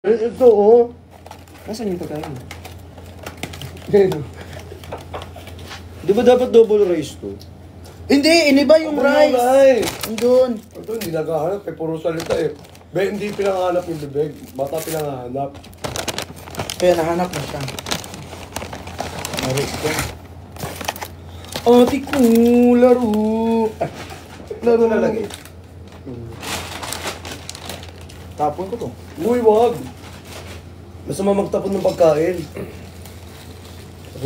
Ito, oh. Nasaan yung pagkain? Ganyan. Di ba dapat double rice to? Hindi, iniba yung rice. Andun. Ito, hindi naghahanap. Puro salita eh. Hindi pinangahanap yung bibig. Bata pinangahanap. Kaya nahanap na siya. Maris ko. Ate ko, laro. Laro na lagi. Tapon ko to. Uy, wag. Masama magtapon ng pagkain.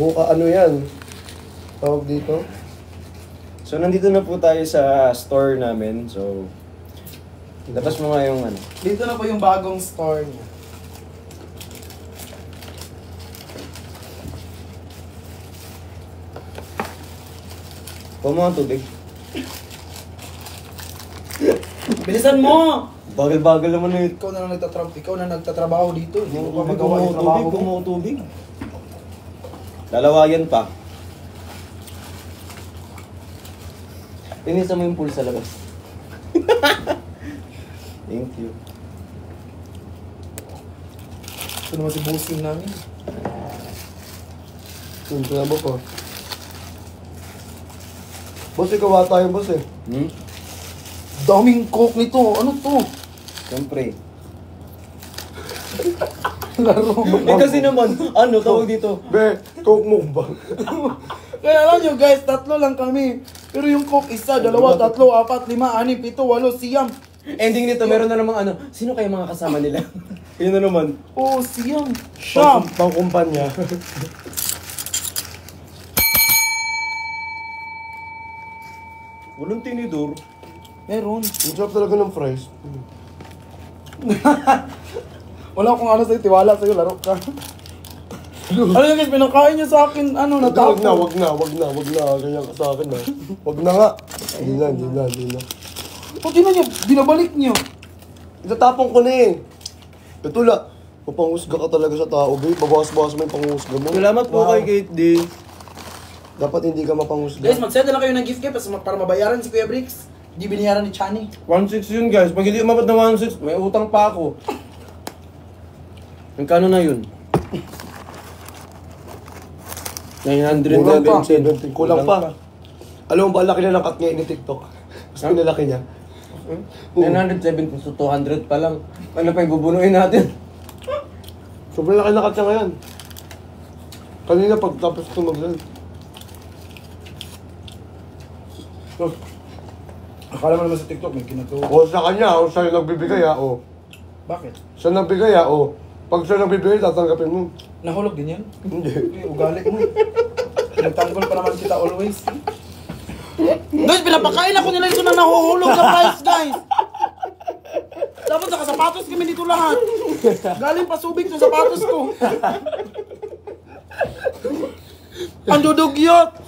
Ano yan? Tawag dito? So, nandito na po tayo sa store namin. So, labas mo nga yung ano. Dito na po yung bagong store niya. Kuha mo ang tubig. Bilisan mo! Bagal-bagal naman na yun. Ikaw na nagtatrabaho dito. Hindi mo pa magawa yung trabaho mo. Kuha mo tubig. Lalawayan pa. Pinisa mo yung pool sa labas. Thank you. Ito naman si bossing namin. Ito na ba ko? Boss, ikaw tayo, boss eh. Daming coke nito. Ano to? Siyempre. Laro. Kasi naman, ano tawag dito? Be, coke mo ba? Kaya alam nyo guys, 3 lang kami. Pero yung coke, 1, 2, 3, 4, 5, 6, 7, 8, siyam. Ending nito, meron na namang ano, sino kayo mga kasama nila? Yun na naman. Oh, siyam. Siyam. Pangkumpanya. Walang tinidor. Meron. Ang sarap talaga ng fries. Wala akong ano sa'yo, tiwala sa'yo, laro ka. Ano yung guys, pinakain niyo sa akin, ano, natapon. Wag na. Ganyan ka sa akin na. Wag na nga. Hindi na. Pati na niyo, binabalik niyo. Itatapon ko na eh. Katula, mapanghusga ka talaga sa tao, babe. Babawas-bawas mo yung panghusga mo. Salamat po kay Kate D. Dapat hindi ka mapanghusga. Guys, mag-send na lang kayo ng gift para mabayaran si Kuya Bricks. Hindi binayaran ni Chani. 1.6 yun guys. Pag hindi umabot na 1.6, may utang pa ako. Magkano na yun? 911. Kulang pa. Alam mo ba, laki na ng cut ngayon ni TikTok. Mas pinalaki niya. 970, so 200 pa lang. Ano pa yung bubunuin natin? Sobrang laki na cut niya ngayon. Kanina pagtapos ko mag-live. Akala mo naman sa TikTok, may kinatuwa. O sa kanya, o sa'yo nagbibigay ha, o. Bakit? Siya nagbigay ha, o. Pag siya nagbibigay, tatanggapin mo. Nahulog din yan? Hindi. Ugali mo. Nagtanggol pa naman kita always. Guys, pinapakain ako nila ito na nahuhulog sa price, guys. Dapat nakasapatos kami dito lahat. Galing pa subig sa sapatos ko. Ang dudugyot.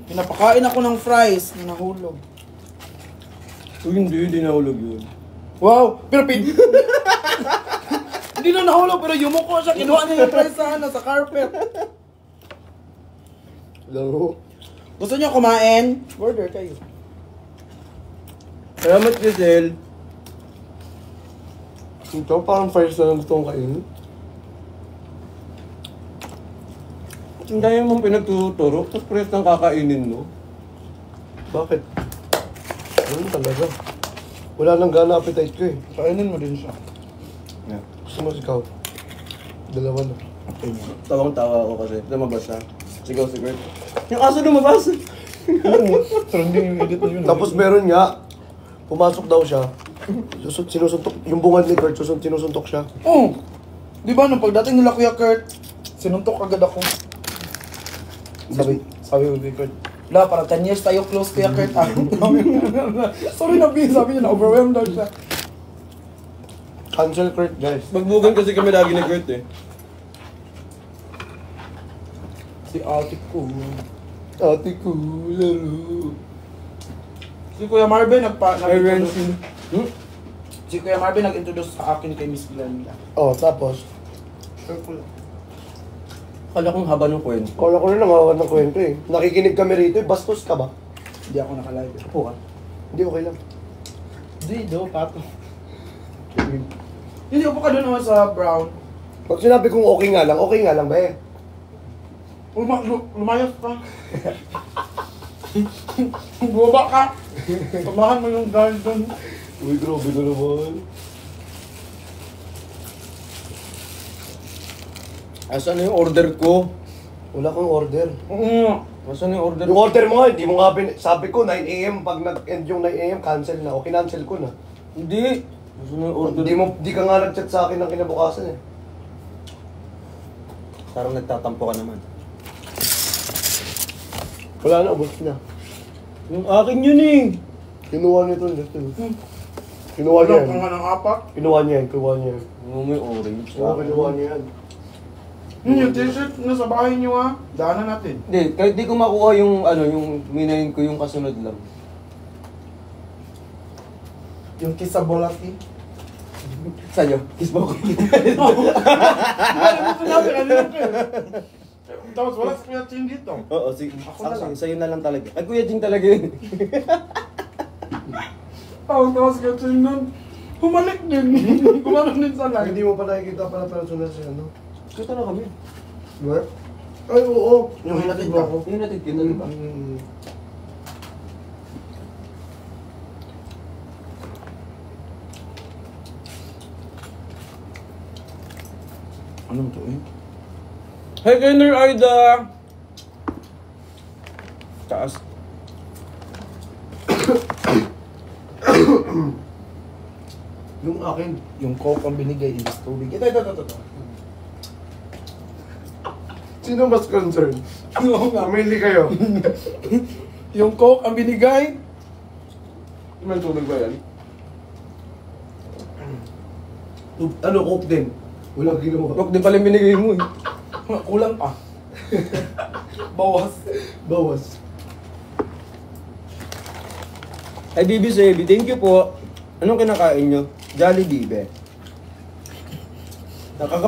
Pinapakain ako ng fries na nahulog. Hindi nahulog yun. Wow! Pero hindi na nahulog, pero yumuko siya. Kinuha niya yung fries sa carpet. Laro. Gusto niyo kumain? Order kayo. Salamat Giselle. Ito, parang fries na lang gusto kong kainin. Ang dami mong pinagtuturo, tapos press ng kakainin, no? Bakit? Ano talaga? Wala nang gana appetite ko eh. Kainin mo din siya. Yeah. Gusto mo ikaw? Dalawa na. Tawang-tawa ako kasi. Lumabas siya. Sigaw si Kurt. Yung aso lumabas! Trending yung edit na yun. Tapos meron nga, pumasok daw siya. Sinusuntok, yung bungad ni Kurt, sinusuntok siya. Oh! Di ba nung pagdating nila Kuya Kurt, sinuntok agad ako. Sabi ko kay Kurt, la, para 10 years tayo close Kuya Kurt. Sorry na, B. Sabi niya, na-overwhelmed daw siya. Cancel Kurt, guys. Magbugan kasi kami lagi ni Kurt eh. Si ate ko. Ate ko, laro. Si Kuya Marvin Rensin. Si Kuya Marvin nag-introduce sa akin kay Miss Glenda. Oh, tapos? Kala kong haba ng kwento. Kala ko na nangawan ng kwento eh. Nakikinig kami rito eh. Bastos ka ba? Hindi ako nakalive. Upo ka. Hindi, okay lang. Hindi, do, pato. Hindi, upo ka doon naman sa brown. Pag sinabi kong okay nga lang ba eh? Lumayas ka. Bumaba ka. Samahan mo yung guard doon. Uy, grabe na naman. Asan na yung order ko? Wala kang order. Asan na yung order Yung order mo nga, hindi mo nga sabi ko 9 AM, pag nag-end yung 9 AM, cancel na. O kinancel ko na. Hindi. Asan na yung order? Di ka nga nag-chat sa akin ng kinabukasan eh. Parang nagtatampo ka naman. Wala na, ubos na. Yung akin yun eh. Kinuha nito. Kinuha niya Wala yan. ka nga ng apat. Kinuha niya yan. May orange. Oo, kinuha niya yan. Yung t-shirt na sa bahay niyo ha. Daanan natin. Hindi, kahit di ko makuha yung yung minayin ko yung kasunod lang. Yung kiss sa bolati. Sa'yo, kiss mo ko. Ano mo sinabi? Ano yun ko Tapos wala sa Kuya Ching dito. Oo, sige. Ako na lang. Sa'yo na lang talaga. Ay, Kuya Jing talaga yun. Tapos Kuya Ching nun. Humalik din. Kumaroon din sa live. Hindi mo pa nakikita pala personal si ano. Kita na kami. Where? Ay, oo. Yung hinatid ba ka. ako? Yung natin kita, di ba? Anong to eh? Hey, Kenner Aida! Taas. Yung akin. Yung coke ang binigay is tubig. Ito. Sino mas concerned? Oo nga. Mamili kayo. Yung coke ang binigay. May tubig ba yan? Ano, coke din. Walang ginawa. Huwag din pala yung binigay mo eh. Kulang pa. Bawas. Bawas. Ay, Bibi Sebi, thank you po. Anong kinakain nyo? Jollibee, be.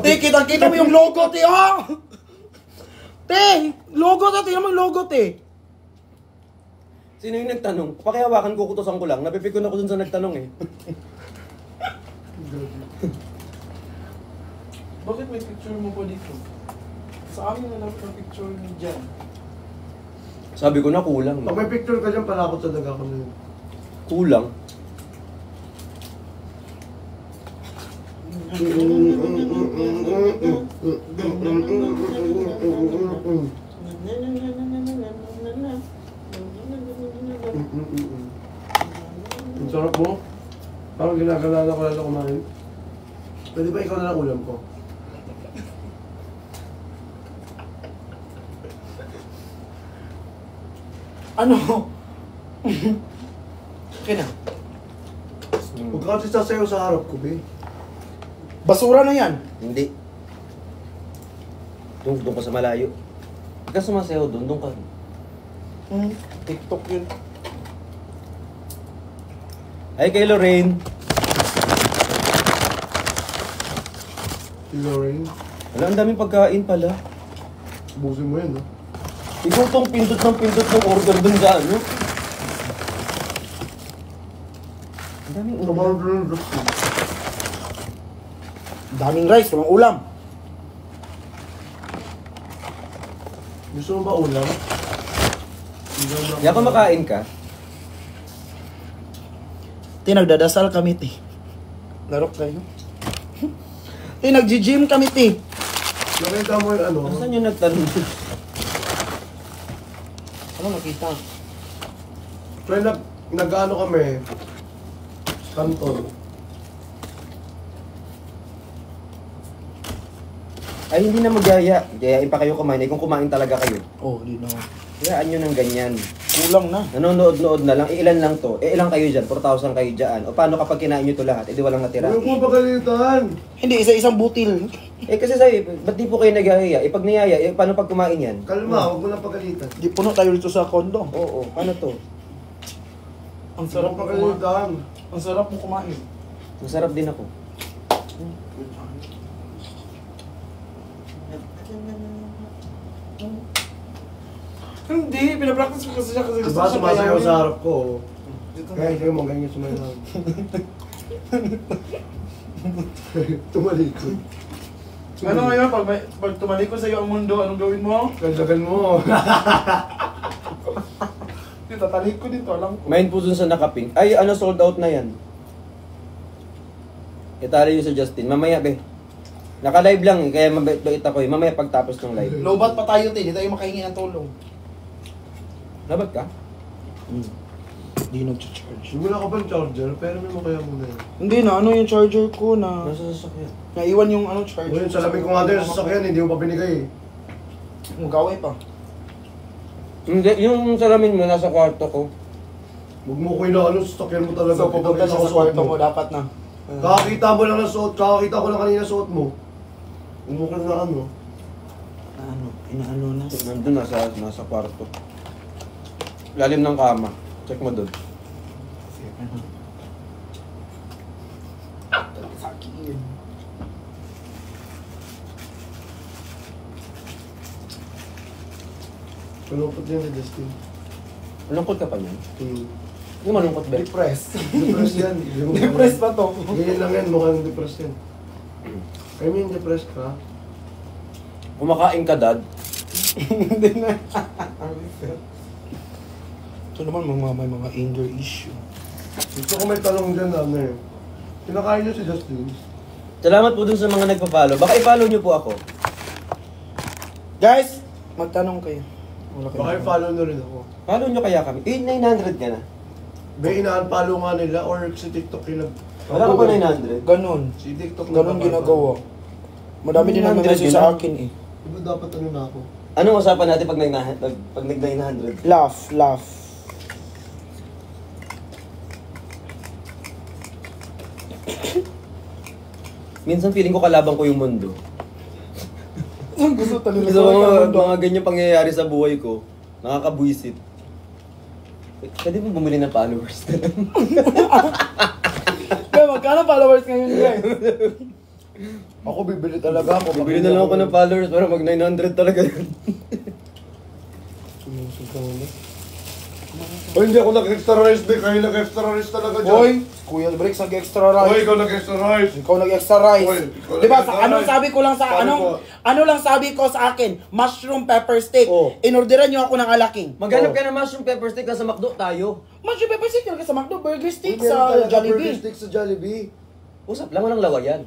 Te, kita mo yung logo, te, ha? Te, logo to, tingnan mo yung logo, te. Sino yung nagtanong? Pakihawakan ko, kutosan ko lang. Napipikon ako dun sa nagtanong eh. Bakit may picture mo pa dito? Sa amin na dapat ang picture ni Jan. Sabi ko na kulang. Pag may picture ka dyan, palakot sa daga ko na yun. Kulang. Ang sarap mo. Parang ginagalala ko lalo kumain. Pwede ba ikaw na lang ulam ko? Ano? Okay na. Huwag ka kasi sasayaw sa harap ko, be. Basura na yan. Hindi. Doon ka sa malayo. Huwag ka sumasayaw doon ka. TikTok yun. Ay, kay Lorraine. Si Lorraine. Wala, ang daming pagkain pala. Busin mo yan, no? Ikaw tong pindot ng order dun sa ano. Ang daming order. Kamaro doon yung gusto. Daming rice, walang ulam. Gusto mo ba ulam? Kaya kumakain ka? Te, nagdadasal kami, te. Larok kayo. Te, nag-gym kami, te. Nakita mo yung ano? Saan yung nagtanong? Ano nakita? Try nag-ano kami. Kanton. Ay, hindi na magyaya. Gayain pa kayo kumain. Eh, kung kumain talaga kayo. Oh, di na. Hayaan nyo ng ganyan. Kulang na. Nanonood-nood na lang. Ilan lang to? Ilan kayo dyan? 4,000 kayo dyan. O paano kapag kinain nyo to lahat? Eh, di walang natira. Huwag mo pagalitan. Hindi, isa-isang butil. Eh, kasi sa'yo, ba't di po kayo nagyaya? Eh, pag niyaya, eh, paano pag kumain yan? Kalma, huwag mo lang pagalitan. Di puno tayo dito sa kondo. Oo, paano to? Ang Huwag sarap mo mo kumain. pagalitan. Ang sarap mo kumain. Masarap din ako. Hindi, pinapractice ko kasi siya kasi gusto Diba siya sumasayaw kayawin. sa harap ko? Dito na. Kaya kayo mo ganyan sumayaw. Tumalikod. Ano ngayon, pag tumalikod sa iyo ang mundo, anong gawin mo? Kaldagan mo. Yung tatalikod dito, alam ko. Main po dun sa nakaping. Ay, ano, sold out na yan. Itali yun sa Justin. Mamaya, be. Naka-live lang eh, kaya mabait ako eh. Mamaya pagtapos ng live. Lobat pa tayo, hindi tayo makahingi ng tulong. Labat ka? Hindi nag-charge. Wala ka bang charger? Pero may mo kaya muna yun. Hindi na, ano yung charger ko na... Nasa sasakyan. Naiwan yung ano charger. Ngayon, salamin ko nga din sa sasakyan, hindi mo pa binigay eh. Magaway pa. Hindi, yung salamin mo nasa kwarto ko. Huwag mo ko inaano, sasakyan mo talaga. So, pupunta siya sa kwarto mo, dapat na. Kakakita mo lang ng suot, kakakita ko lang kanina suot mo. Huwag mo ka na ano. Ano, inaano na. Nandun, nasa kwarto. Lalim ng kama. Check mo doon. Sakit. Malungkot yan si Justin. Malungkot ka pa niyan? Yung malungkot ba? Depressed. Depressed yan. Depressed pa to. Ganyan lang yan, mukhang depressed yan. I mean, depressed ka. Kumakain ka, dad. Hindi na. Ito naman may mga anger issue. Gusto ko may talong dyan na ano eh. Kinakain niyo si Justin. Salamat po dun sa mga nagpa-follow. Baka i-follow niyo po ako. Guys, magtanong kayo. Wala kayo. Baka i-follow na rin ako. Follow niyo kaya kami. 900 ka na. May inaan-follow nga nila or si TikTok yung Wala ka ba 900? Ganon. Si TikTok Ganon ginagawa. Madami din naman 900 message yun sa lang. akin eh. Diba dapat ano na ako? Anong usapan natin pag nag-900? Laugh. Minsan feeling ko kalabang ko yung mundo. Ang gusto talaga. Sa mga ganyan pangyayari sa buhay ko, nakakabuisit. Pwede mo bumili ng followers na lang. Kaya magkano followers ngayon guys? Ako bibili talaga ako. Bibili na lang ako ng followers para mag 900 talaga yun. Hoy, hindi ako nag-extra rice, be. Kayo nag-extra rice talaga dyan. Hoy, Kuya Bricks nag-extra rice. Hoy, ikaw nag-extra rice. Ikaw nag-extra rice. Hoy, ikaw Diba, nag-extra anong rice. sabi ko lang sa, Sabi ano lang sabi ko sa akin? Mushroom pepper steak. Oh. Inorderan niyo ako ng alaking. Maghanap ka ng mushroom pepper steak sa McDo tayo. Mushroom pepper steak talaga sa McDo, burger steak Meron sa talaga burger Jollibee. steak sa Jollibee. Usap lang, walang lawayan.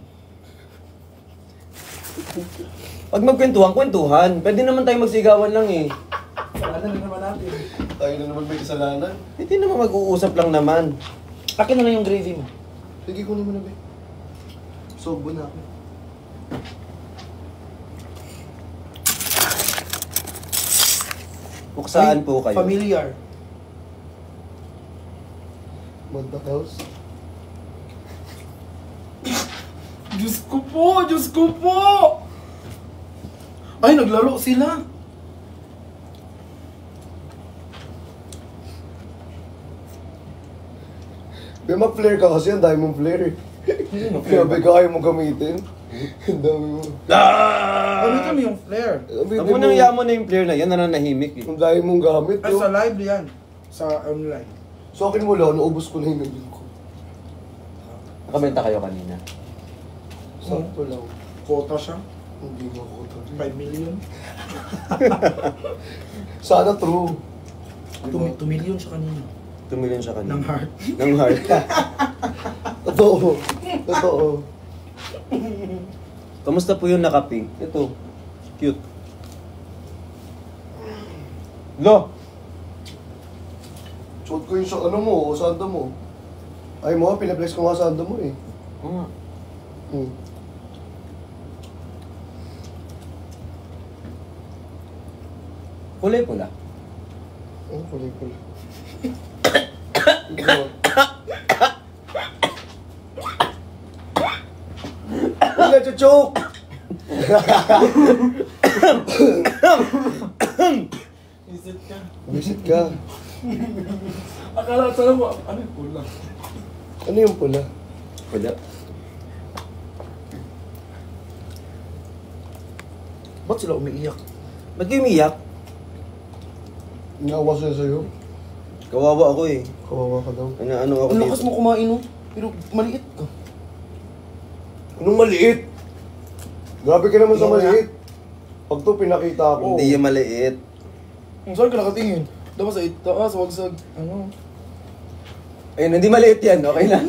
Pag magkwentuhan. Pwede naman tayo magsigawan lang eh. Ano na naman natin? Tayo na naman may kasalanan. Hindi naman mag-uusap lang naman. Akin na lang yung gravy mo. Sige, kunin mo na, be. Sobo na ako. Buksaan po kayo. Familiar. Manta house. Diyos ko po! Diyos ko po! Ay, naglaro sila. Be, mag-flare ka kasi, ang dami mong flare. Grabe ka, kaya mong gamitin. Ang dami mo. Gamitin mo yung flare. Tamo nang yamo na yung player na yan, nananahimik eh. Ang dami mong gamit, Ay, yo. sa live yan. Sa online. So akin mo lang, naubos ko na yung nabil ko. Nakamenta kayo kanina. Sakto lang. Quota siya. Hindi mo ako ito. 5 million. Sana true. 2 million siya kanina. 2 million siya kanina. Ng heart. Ng heart. Totoo. Totoo. Kamusta po yung nakaping? Ito. Cute. Lo! Suot ko yung sa ano mo, o sando mo. Ay mo, pinaplex ko nga sando mo eh. Oo nga. Hmm. Kulay pula. Oh, kulay. Wala, choke! Visit ka. Visit ka. Akala sa mo, ano yung pula? Ano yung pula? Wala. Ba't sila umiiyak? Ba't kayo umiyak? Inawa siya sa'yo. Kawawa ako eh. Kawawa ka daw. Ano ako Ang lakas dito. mo kumain, no? Pero maliit ka. Nung maliit. Grabe ka naman sa Yung maliit. Pag to pinakita ko. Hindi yung maliit. Saan ka nakatingin? Dapat sa itaas, wagsag, ano? Ayun, hindi maliit yan, okay lang.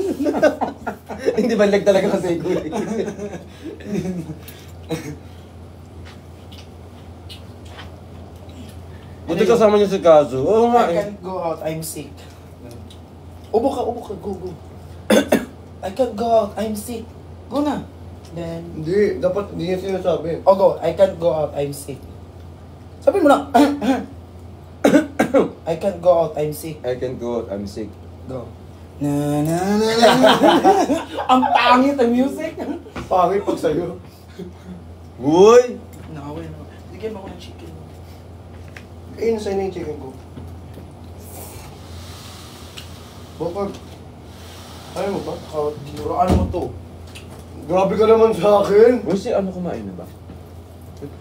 Hindi banlag talaga kasi gulay. Buti kasama niyo si Kazu. Oo nga I eh. can't go out, I'm sick. Ubo ka, go, go. I can't go out, I'm sick. Go na. Then, Hindi, dapat hindi niya sinasabi. oh go, I can't go out, I'm sick. Sabi mo lang, I can't go out, I'm sick. I can go, I'm sick. Go. Na na na na. Ang pangit ang music. Pangit pag sa'yo. Uy! Nakawin mo. Bigyan mo ako ng chicken. Kainin sa'yo na yung chicken ko. Bakit? Ayaw mo ba? Dinuraan mo to. Grabe ka naman sa akin. Uy, si ano kumain na ba?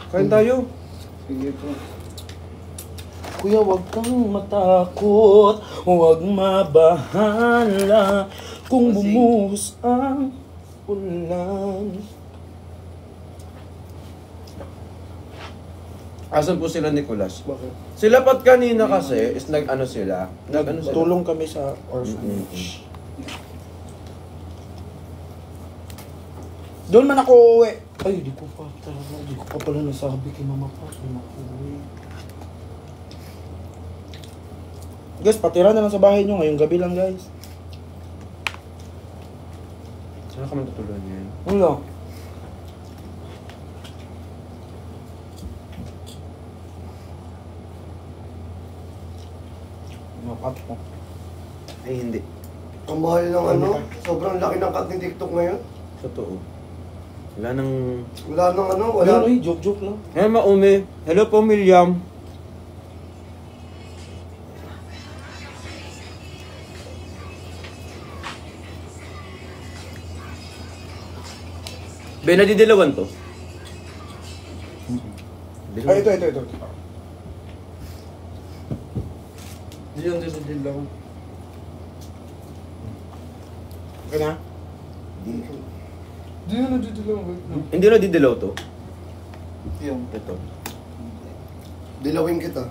Kain tayo. Sige po. Kuya, huwag kang matakot, huwag mabahala kung bumuhos ang ulan. Asan po sila, Nicolas? Bakit? Sila pat kanina kasi, is nag-ano sila? Nag-ano sila? Tulong kami sa orphanage. Doon man ako uuwi. Ay, di ko pa talaga. Di ko pa pala nasabi kay Mama Pa. Doon ako uuwi. Guys, patira na lang sa bahay nyo. Ngayong gabi lang, guys. Saan ka man tutuluan yan? Wala. Makat ko. Ay, hindi. Ang mahal ng ano? Sobrang laki ng cut ni TikTok ngayon. Totoo. Wala nang... Wala nang ano, Wala, wala. ay, joke-joke lang. Eh, Maume. Hello po, Miriam. Be, nadidilawan to? Ay, ito. Diyan sa deal lang. Okay na? Diyan na dito lang. Wait lang. Hindi nadidilaw to? Yung Ito. Dilawin kita.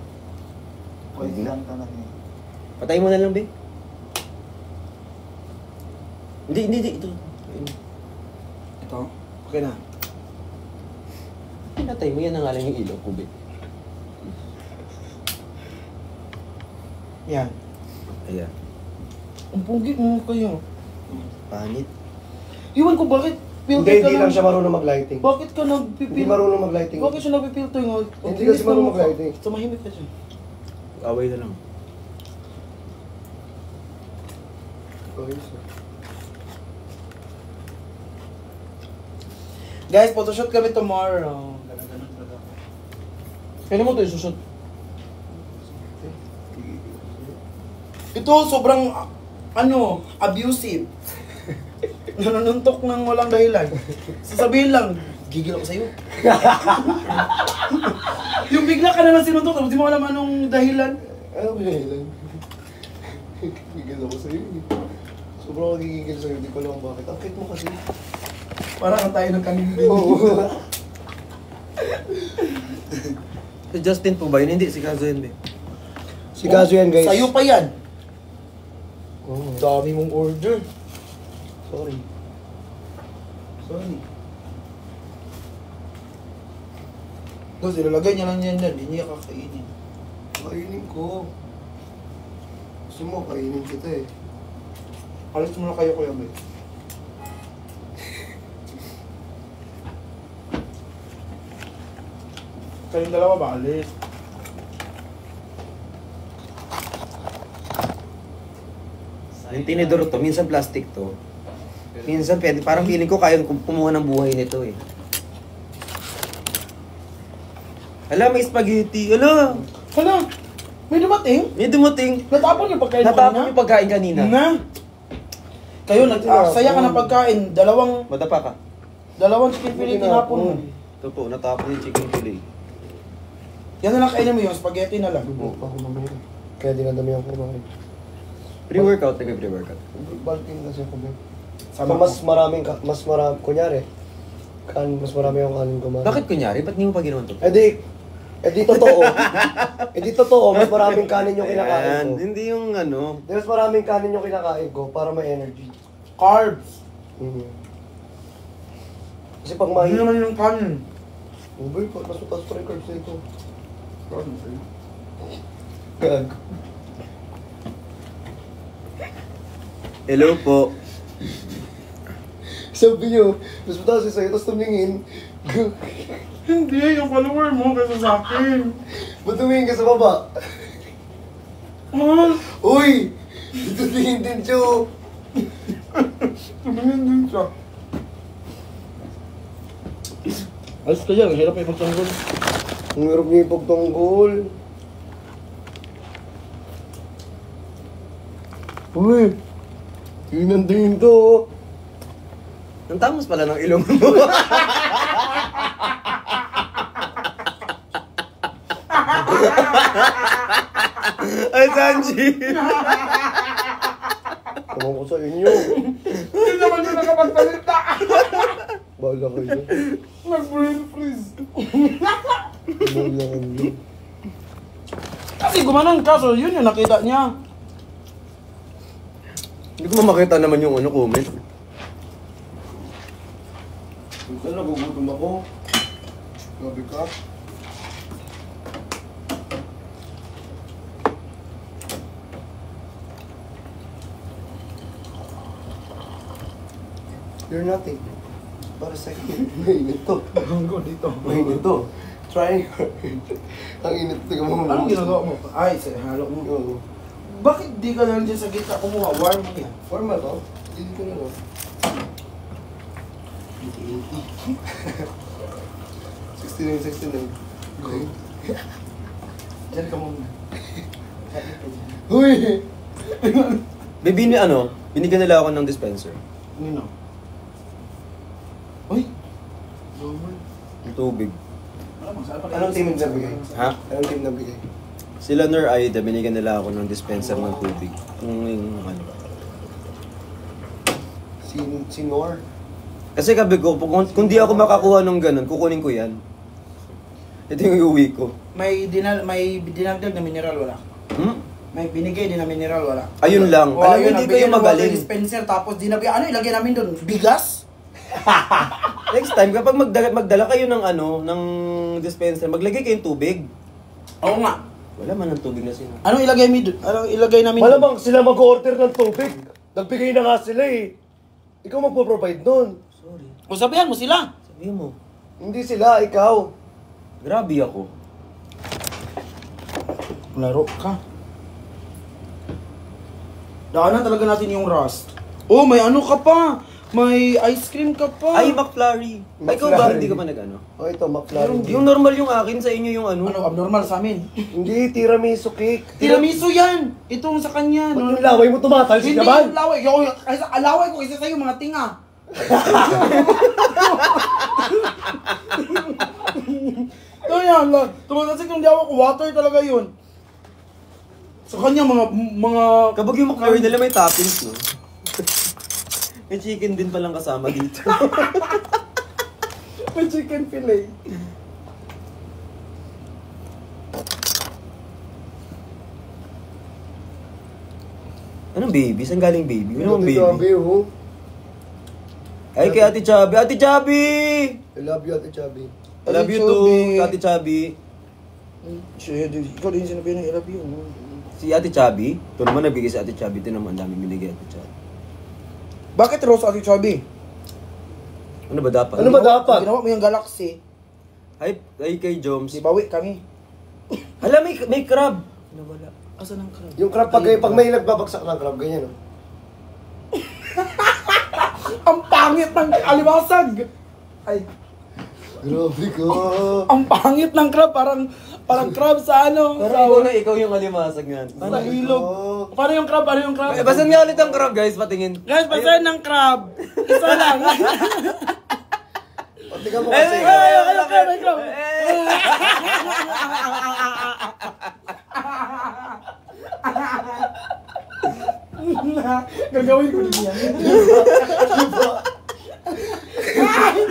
wait lang talaga. Patayin mo na lang, be. Hindi. Ito. Ito? Okay na. Pinatay mo yan na nga lang yung ilaw ko, be. Yan. Ayan. Ang punggi mo kayo. Panit. Iwan ko bakit? Hindi lang siya marunong mag-lighting. Bakit ka Hindi nagpipil? marunong mag-lighting. Bakit siya nagpipilter nga? Hindi kasi marunong mag-lighting. Tumahimik ka dyan. Away na lang. Guys, photoshoot kami tomorrow. Ganun talaga. Kailan mo ito isusot? Ito, sobrang, abusive. Nanununtok ng walang dahilan. Sasabihin lang, gigil ako sa'yo. Yung bigla ka na lang sinuntok, tapos di mo alam anong dahilan. Ano ba yun? Gigil ako sa'yo. Sobrang ako gigigil sa'yo. Hindi ko alam bakit. Ang cute mo kasi. Parang tayo ng kanimbing. Oo. Si Justin po ba yun? Hindi, si Kazo yun, be. Si Gazo yan, guys. Sa'yo pa yan. Oh, Dami mong order. sorry. Sorry. Tapos ilalagay niya lang yan dyan, hindi niya kakainin. Kainin ko. Gusto mo, kainin kita eh. Alis mo na kayo, Kuya May. Kayong dalawa ba? Alis. Yung tinidor to, minsan plastic to. Minsan pwede, parang feeling ko kaya kumuha ng buhay nito eh. Hala, may spaghetti. Hala, Hala! May dumating? may dumating. Natapon yung pagkain mo Natapon yung pagkain kanina. Na! Kayo, saya ka ng pagkain. Madapa ka. Dalawang chicken fillet tinapon mo. Ito po, natapon yung chicken fillet. Yan na lang kainin mo yung spaghetti na lang. Lubog pa ako mamaya. Kaya dinadami ako kumain. Pre-workout, pre-workout. Balking kasi ako, babe. So, mas marami, kunyari, mas marami yung kanin kumain. Bakit kunyari? Ba't hindi mo pa ginawa to? Eh di totoo. Mas maraming kanin yung kinakain ko. Hindi yung ano. Mas maraming kanin yung kinakain ko para may energy. Carbs. Kasi pag Hindi naman yung kanin. Uy, mas mataas pa rin carbs na ito. Gag. Hello po. Sabi niyo, mas mataas yung sa'yo, tapos tumingin. Hindi, yung follower mo kasi sa akin. Ba't tumingin ka sa baba? Uy! Dito tingin din siya. Tumingin din siya. Alas ka dyan, hirap yung pagtanggol. Ang hirap niya ipagtanggol. Uy! Yun ang tingin to. Ang tamos pala ng ilong mo. Ay, Sanji! Tawag ko sa inyo. Hindi naman siya nakapagsalita. Bahala kayo. Nag-brain freeze. Bahala kayo. Kasi gumanon ka, so yun yung nakita niya. Hindi ko makita naman yung ano comment. Minsan nagugutom ako. Gabi ka. You're nothing. Para sa akin, mainit to. Hanggo dito. Mainit to. Try hard. Ang init, tingnan mo. Anong ginagawa mo? Ay, sa halo mo. Oo. Bakit di ka lang dyan sa gitna kumuha? Warm mo yan. Forma to? Hindi ko na no. 69. Go. Diyan ka muna. Kapit ka dyan. Huy! Binigyan nila ako ng dispenser. Nino? Uy! Lower. Ng tubig. Malamang, saan pa Anong team nabigay? Ha? Anong team nabigay? Sila Nur Aida, binigyan nila ako ng dispenser ng tubig. Yung ano. Si Nor? Kasi sabi ko, kung di ako makakuha ng ganun, kukunin ko yan. Ito yung iuwi ko. May dinagdag na mineral, wala. May binigay din na mineral, wala. Ayun lang. O, Alam mo, ayun, hindi nagbigay kayo ng water magaling. dispenser, tapos dinabigay, ano ilagay namin doon? Bigas? Next time, kapag magdala kayo ng ng dispenser, maglagay kayong tubig. Oo nga. Wala man ng tubig na sila. Anong ilagay mi doon? Anong ilagay namin doon? Malamang sila mag-order ng tubig. Nagbigay na nga sila eh. Ikaw magpo-provide nun. Sorry. O sabihan mo sila. Sabihin mo. Hindi sila, ikaw. Grabe ako. Laro ka. Daanan talaga natin yung rust. Oh, may ano ka pa. May ice cream ka pa. Ay, McFlurry. Ay, ikaw ba? McFlurry. Hindi ka pa nag-ano? O ito, McFlurry. Yung normal yung akin, sa inyo yung ano. Ano, abnormal sa amin. Hindi, tiramisu cake. Tiramisu yan! Itong sa kanya. Ba't yung laway mo tumatalsik Hindi naman? yung laway. Yung, alaway ko isa sa'yo mga tinga. Ito yan. Tumatasik yung diawa ko. Water talaga yun. Sa kanya mga... Kapag yung McFlurry nila may toppings, no? May chicken din palang kasama dito. May chicken fillet. Anong baby? Saan galing baby? Ano ang Ito, baby? Chubby, oh. Ay, kay Ate Chubby. Ate Chubby! I love you, Ate Chubby. I love you Ate too, Chubby. Ate Chubby. Ikaw din sinabi ng I love you. Si Ate Chubby, ito naman nabigay si Ate Chubby. Ito naman, dami binigay Ate Chubby. Bakit rose Ate Chubby? Ano ba dapat? Ano ba dapat? Ginawa mo yung galaxy. Ay kay Joms. Di bawi kami. Hala, may crab. Nawala. Asan ang crab? Yung crab, pag may nagbabagsak ng crab, ganyan, oh. Ang pangit ng alimasag! Ay, Grabe ka. ang pangit ng crab. Parang crab sa ano. Parang ikaw yung alimasag nga. Sa ilog. Paano yung crab? Paano yung crab? Basan nga ulit ang crab, guys. Patingin. Guys, basahin ng crab. Isa lang. O, tingnan mo Ay, kasi. May crab. Gagawin ko din yan.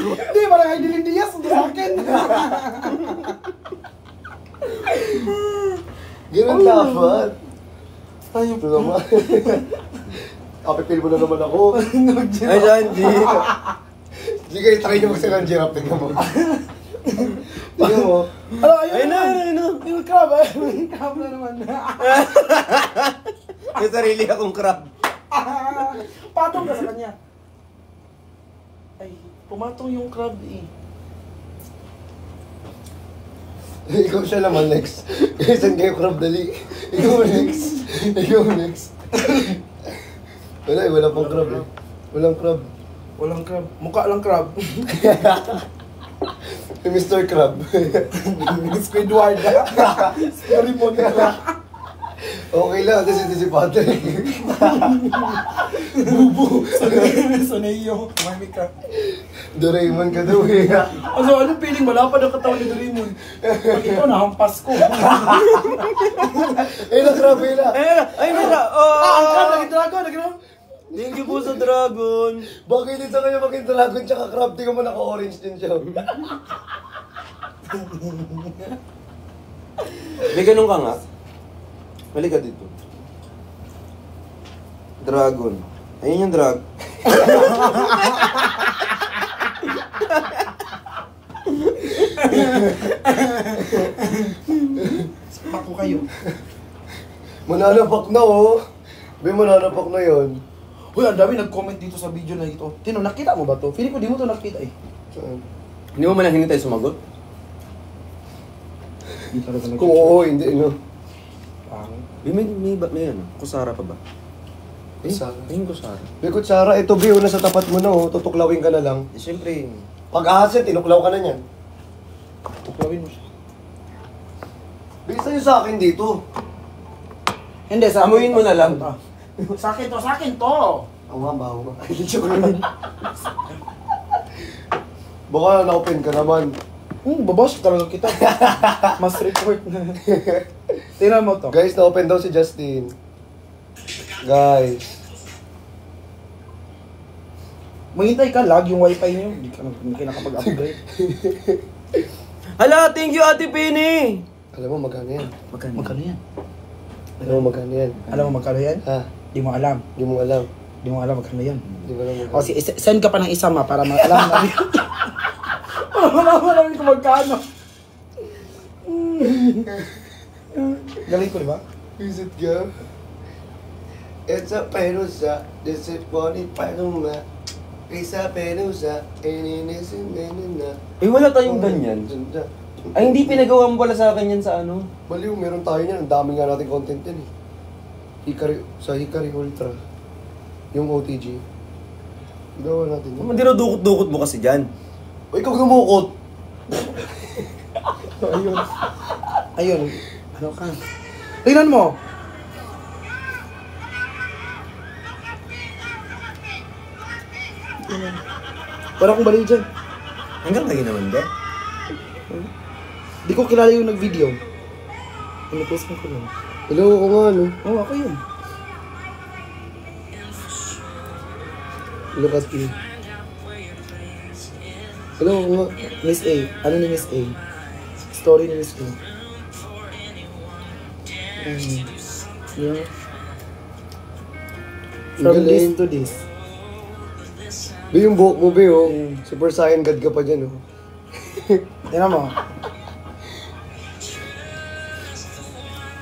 Hindi, parang ay dilim diyas untuk sa akin. Ganun dapat. Tayo pa naman. Kapipil mo na naman ako. Ay, Sanji. Sige, try nyo mag-second giraffe. Tingnan mo. Tingnan mo. Ano, Ayun na. Yung crab, yung crab na naman. May sarili akong crab. Patong ka sa kanya. Ay, pumatong yung crab eh. Ikaw siya naman next. Saan kayo crab dali? Ikaw next. Ikaw next. Wala pang crab eh. Walang crab. Walang crab. Mukha lang crab. Mr. Crab. Squidward. Squidward. Okay lang, kasi hindi si Patrick. Soneyo. Umami ka. Doraemon ka daw eh. Also, anong feeling? Malapad ang katawan ni Doraemon. Pag ikaw, nahampas ko. Eh, na-crab eh na. Ay, mira. Ang crab, naging dragon, Thank you po sa dragon. Bakit hindi sa kanya maging dragon tsaka crab? Tingnan mo naka-orange din siya. May ganun ka nga. Balik ka dito. Dragon. Ayun yung drag. Sapak ko kayo. Mananapak na oh. May mananapak na yon. Uy, ang dami nag-comment dito sa video na ito. Tino, nakita mo ba to? Feeling ko di mo to nakita eh. Saan? Hindi mo man lang hinintay sumagot? Kung oo, hindi no. May ano? Kusara pa ba? Kusara. Ayun kusara. May kutsara, ito Bio, nasa tapat mo na oh. Tutuklawin ka na lang. Eh, siyempre, Pag ahasin, tinuklaw ka na niyan. Tuklawin mo siya. Bisa nyo sa akin dito. Hindi, sa Amuyin mo na lang. Ah. Sa akin to! Ang mabaho ka. Ay, joke lang. Baka na-open ka naman. Babash talaga kita. Mas report na. Tingnan mo to. Guys, na-open daw si Justin. Guys. Maghintay ka, lag yung wifi nyo. Hindi ka nakapag-upgrade. Hala, thank you Ate Penny! Alam mo, magkano yan? Magkano yan? Alam mo, magkano yan? Alam mo magkano yan? Ha? Di mo alam. Hindi mo alam. Di mo alam magkano yan. Hindi mo alam magkano. O, send ka pa ng isa ma para alam namin. Para malaman namin kung magkano. Galing ko, di ba? Visit ka? It's a penusa. This is funny panuma. It's a penusa. Ininisin na. Eh, wala tayong ganyan. Ay, hindi pinagawa mo pala sa akin yan sa ano? Baliw, meron tayo niyan. Ang dami nga natin content yan eh. Sa Hikari Ultra. Yung OTG. Gawa natin yun. Hindi dinudukot-dukot mo kasi dyan. O, ikaw gumukot! Ayun. Ayun. Ano ka? Tingnan mo. Wala akong baliw dyan. Hanggang lagi naman ba? Di ko kilala yung nag-video. Pinupost ko lang. Hello, ako nga, no? Oo, ako yun. Look at me. Hello, ako nga. Miss A. Ano ni Miss A? Story ni Miss A. Yeah. From Galing. this to this. Be, yung buhok mo, Be, oh. Mm. Super Saiyan God ka pa dyan, oh. Tingnan mo.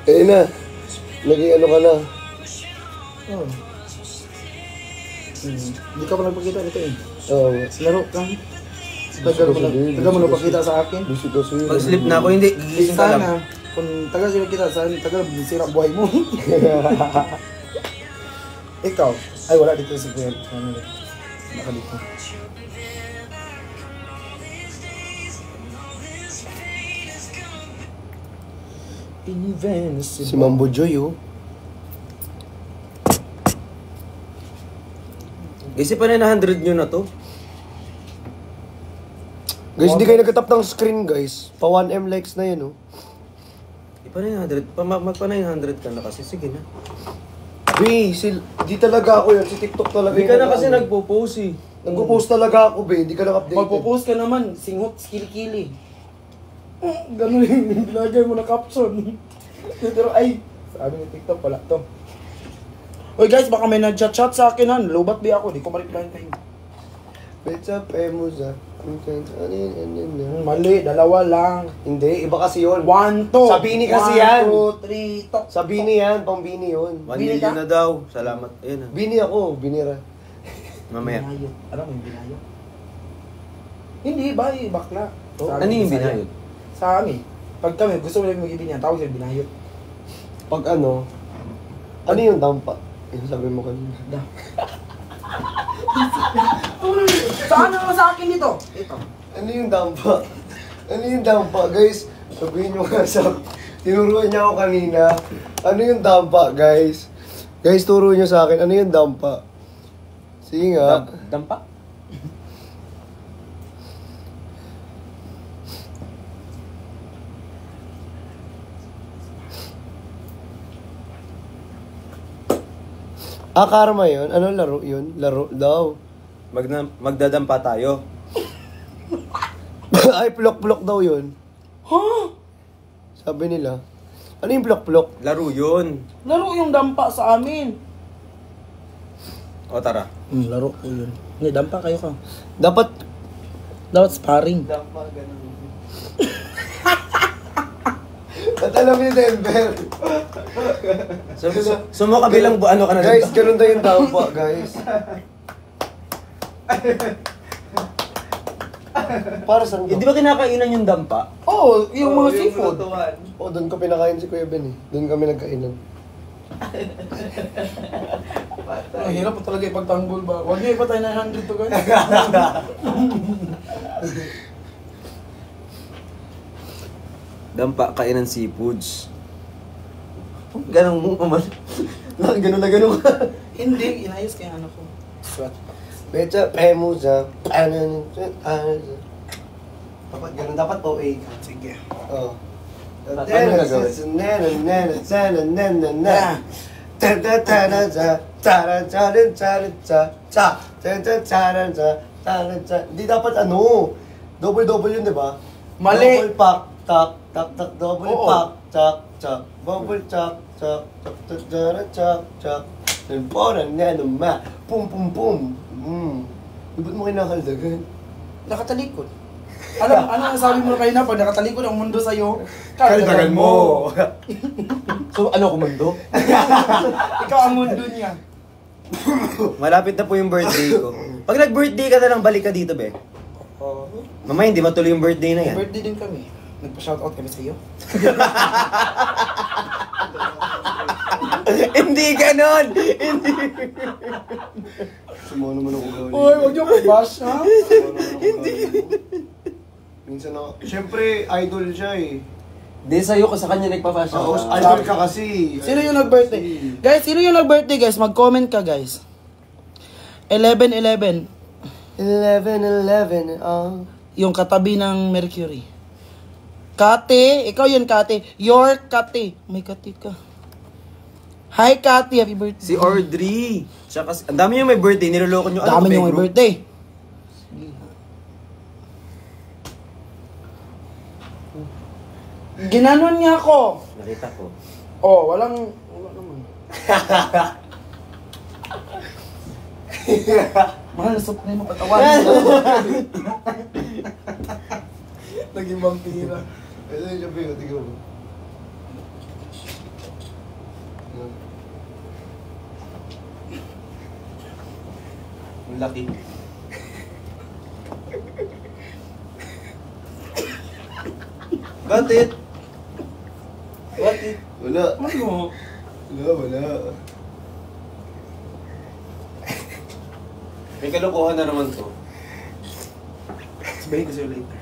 Eh na. Naging ano ka na. Oh. Hindi ka pa nagpakita nito eh. Oo. Laro ka. Tagal mo nagpakita sa akin. Busy kasi. Pag-sleep na ako, hindi. Gigising ka lang. Sana, kung tagal sila kita sa tagal sira buhay mo. Ikaw. Ay, wala dito si Kuya. Naka dito. Invincible. Si Mambo Joy, oh. Kasi pa na 100 nyo na to. Guys, hindi kayo nagtatap ng screen, guys. Pa 1M likes na yun, oh. Ipa na 100. Magpa 900 ka na kasi. Sige na. Di talaga ako yun. Si TikTok talaga Hindi ka na kasi nagpo-post eh. Nagpo-post talaga ako, be. Hindi ka lang updated. Magpo-post ka naman, singhot, kilikili. Ganun yung ginagay mo na caption. Pero ay, sabi ni TikTok, wala to. Uy guys, baka may nag-chat-chat sa akin han. Lobat ba ako? Di ko ma-reply kayo. Betsa Pemusa. Mali, dalawa lang. Hindi, iba kasi yun. 1, 2. Sabini kasi yan. 1, 2, 3, tok. Sa Bini yan, pang Bini yun. 1 Bini million ka? na daw. Salamat. Ayun ah. Bini ako, binira. Mamaya. Binayot. Alam mo yung binayot? Hindi, ba? Bakla. Sa Ano yung Bisaya. binayot? Sa amin. Pag kami, gusto mo lang mag-ibig yan, tawag sila binayot. Pag ano yung dampa? Yung sabi mo kanina. Da. Saan naman sa akin ito? Ito. Ano yung dampa? Ano yung dampa? Guys, sabihin nyo nga sa... Tinuruan niya ako kanina. Ano yung dampa, guys? Guys, turo nyo sa akin. Ano yung dampa? Sige nga. Dampa? Karma yun? Ano laro yun? Laro daw. Magdadampa tayo. Ay, plok-plok daw yun. Ha? Sabi nila. Ano yung plok-plok? Laro yun. Laro yung dampa sa amin. O tara. Laro ko yun. Hindi, dampa kayo ka. Dapat... Dapat sparring. Dampa, ganun. At alam ni Denver. So mo kabilang ano ka na Guys, ganun daw yung dampa, guys. Para saan Eh, di ba kinakainan yung dampa? Oo, yung mga seafood. Oh, doon ko pinakain si Kuya Ben eh. Doon kami nagkainan. Ang hirap pa talaga ipagtanggol ba? Huwag niyo ipatay 900 to guys. Dampa, kainan seafoods. Ganun mo naman. Ganun na ganun ka. Hindi, inayos kaya ano ko. Sweat. Betsa, Pemusa. Dapat ganun, dapat OA ka. Sige. Oh. Paano gagawin? Hindi dapat ano. Double yun, di ba? Mali. Double pack, tak, tak, tak, double Oo. pack, tak, tak, double tak, tak, tak, tak, tak, tak, tak. Then parang nga naman, pum, pum, pum. Ba't mo kinakaldagan? Nakatalikod. Alam, ano ang sabi mo kayo na pag nakatalikod ang mundo sa'yo? Kaldagan mo! So ano kumando? Ikaw ang mundo niya. Malapit na po yung birthday ko. Pag nag-birthday ka na lang, balik ka dito, be. Mamaya hindi matuloy yung birthday na yan. Birthday din kami. Nagpa-shoutout kami sa'yo. Hindi ganon! Hindi. Sumuha naman ako gawin. Uy, huwag niyo ko bash, ha? Hindi. Minsan na, siyempre, idol siya eh. Hindi, sa'yo ko sa kanya nagpa-fashion. Oo, idol ka kasi. Sino yung nag-birthday? Guys, sino yung nag-birthday, guys? Mag-comment ka, guys. 11-11. 11, Yung katabi ng Mercury. Kate, ikaw yun, Kate. Your Kate. May Kate ka. Hi, Kate. Happy birthday. Si Audrey. Tsaka, ang dami yung may birthday, niloloko nyo. Dami yung may group? birthday. Ginanon niya ako. Nakita ko. Oh, wala naman. Mahal, nasok na yung patawan. Naging vampira. Ito yung sabi ko, tignan mo. Ang laki. Got it. Got it. Wala. Ano? Wala. May kalokohan na naman to. Sabihin ko sa'yo later.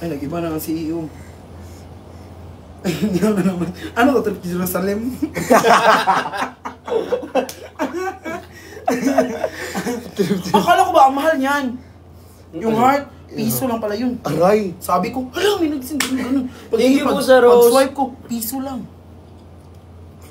Ay, nag-iba na ang CEO. Ay, hindi na naman. Ano ko, trip to Jerusalem? Akala ko ba, ang mahal niyan? Yung heart, piso lang pala yun. Aray! Sabi ko, hala, may nagsindig ganun. Thank you po sa Rose. Pag-swipe ko, piso lang.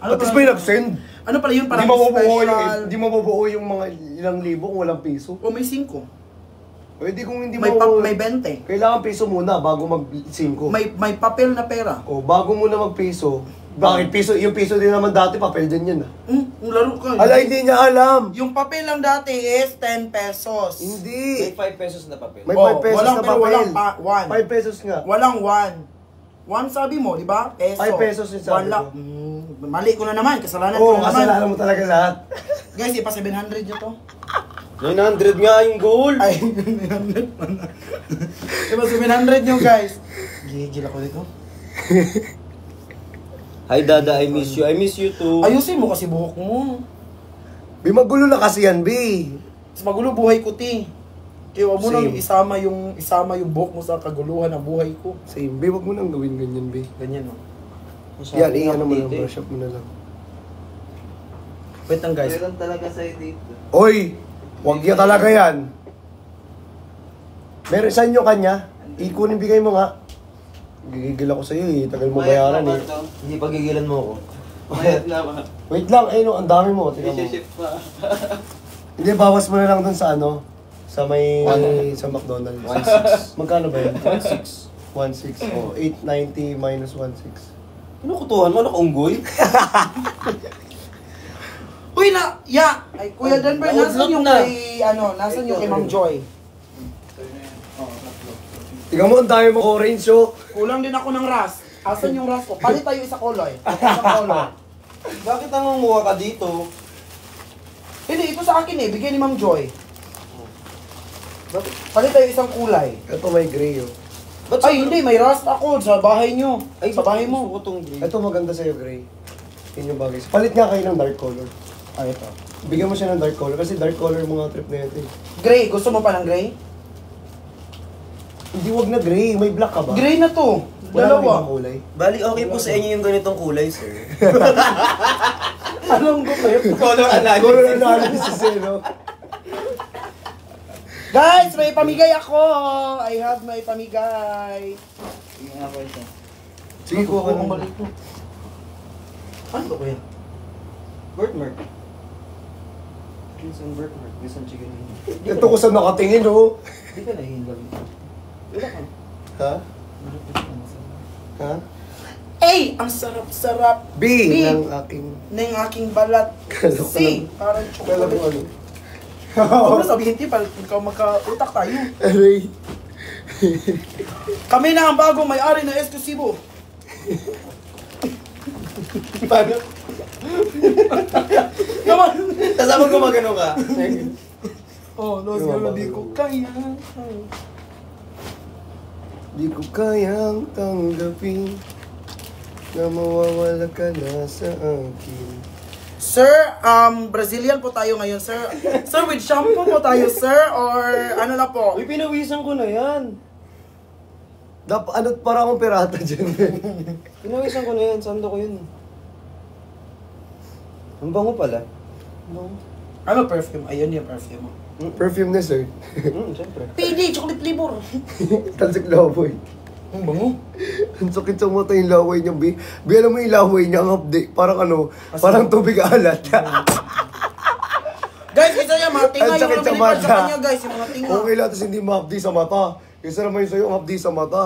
Ano At least pala may yun? nag-send. Ano pala yun? Hindi Parang mabubuo special. hindi mabubuo yung mga ilang libo kung walang piso. O may 5. Pwede kung hindi May, mabubuo. may 20. Kailangan piso muna bago mag-5. May papel na pera. O, bago muna mag-piso. Bakit piso? Yung piso din naman dati, papel din yun ah. Yung laro ka. Ala, hindi niya alam. Yung papel lang dati is 10 pesos. Hindi. May 5 pesos na papel. May Oh, 5 pesos walang na pero papel. walang 5 pesos nga. Walang 1. 1 sabi mo, di ba? Peso. 5 pesos yung sabi Wala. ko. Mali ko na naman. Kasalanan ko Oo, na naman. kasalanan mo talaga lahat. Guys, ipa 700 nyo to. 900 nga yung goal. Ay, 900 pa na. Ipa 700 nyo guys. Gigil ako dito. Hi Dada, I miss you. I miss you too. Ayusin mo kasi buhok mo. Bi, magulo na kasi yan, Bi. Mas magulo buhay ko, ti. Kaya wag mo nang Same. isama yung buhok mo sa kaguluhan ng buhay ko. Same, Bi, wag mo nang gawin ganyan, Bi. Ganyan, oh. Yan, ano mo lang, brush up mo na lang. Wait lang, guys. Meron talaga sa'yo dito. Oy! Wag yan talaga yan. Meron, saan yung kanya? Ikunin, bigay mo nga. Gigigil ako sa'yo eh, tagal mo bayaran eh. Hindi pagigilan mo ako. Mayat na ba? Wait lang, eh no, ang dami mo, tingnan mo. I-shift pa. Hindi, bawas mo na lang dun sa ano, sa may, sa McDonald's. 1.6. Magkano ba yun? 1.6. 1.6. Oh, 8.90 minus 1.6. Pinukutuhan mo, nakaunggoy? Uy, Ay, Kuya Denver, Naudlot nasan yung na. kay, nasan yung kay Ma'am Joy? Tingnan mo, ang dami mo orange, oh. Kulang din ako ng ras. Asan yung ras ko? Palit tayo isa koloy. Isa koloy. Bakit ang umuha ka dito? Hindi, ito sa akin eh. Bigyan ni Ma'am Joy. Palit tayo isang kulay. Ito may gray, oh. Ba't Ay, hindi. May rust ako sa bahay nyo. Ay, sa bahay mo. gusto ko tong green. Ito maganda sa'yo, gray. Yun yung bagay. Palit nga kayo ng dark color. Ay, ito. Bigyan mo siya ng dark color kasi dark color mga trip na ito eh. Gray. Gusto mo pa ng gray? Hindi, wag na gray. May black ka ba? Gray na to. Wala kang ibang Dalawa. kulay. Bali, okay po sa inyo yung ganitong kulay, sir. Alam ko kayo. Color Color analysis eh, no? Guys, may pamigay ako. I have my pamigay. Yung nga po ito. Sige, kuha ka Ang ng balik ko. Ano to kuya? Birthmark. Minsan birthmark, minsan chicken wing. Ito ko sa nakatingin, oh. Hindi ka nahihingal. Wala ka. Ha? Ha? Ay! Ang sarap-sarap. B, ng aking... ng aking balat. Kala ko C. Parang Kala ko chocolate. ano. Huwag mo sabihin, ti, para ikaw magka-utak tayo. Aray. Kami na ang bagong may-ari na Esklusibo. Paano? Come on! Tapos ako gumagano ka. Oh, no, siguro di ko kaya. Di ko kayang tanggapin na mawawala ka na sa akin. Sir, Brazilian po tayo ngayon, sir. Sir, with shampoo po tayo, sir, or ano na po? Uy, pinawisan ko na yan. Ano, para akong pirata dyan. Pinawisan ko na yan, sando ko yun. Ang bango pala. Ano perfume? Ayun yung perfume mo. Perfume na, sir. Siyempre. PD, chocolate flavor. Talsik laway. Ang bango. Ang sakit sa mata yung laway niya, B. B, alam mo yung laway niya, ang update. Parang ano, parang tubig alat. Guys, isa yan, mga tinga Ang yung sakit sa lumilipad mata. sa kanya, guys, yung mga tinga. Okay lang, tapos hindi ma-update sa mata. Isa naman yung sa'yo, ang update sa mata.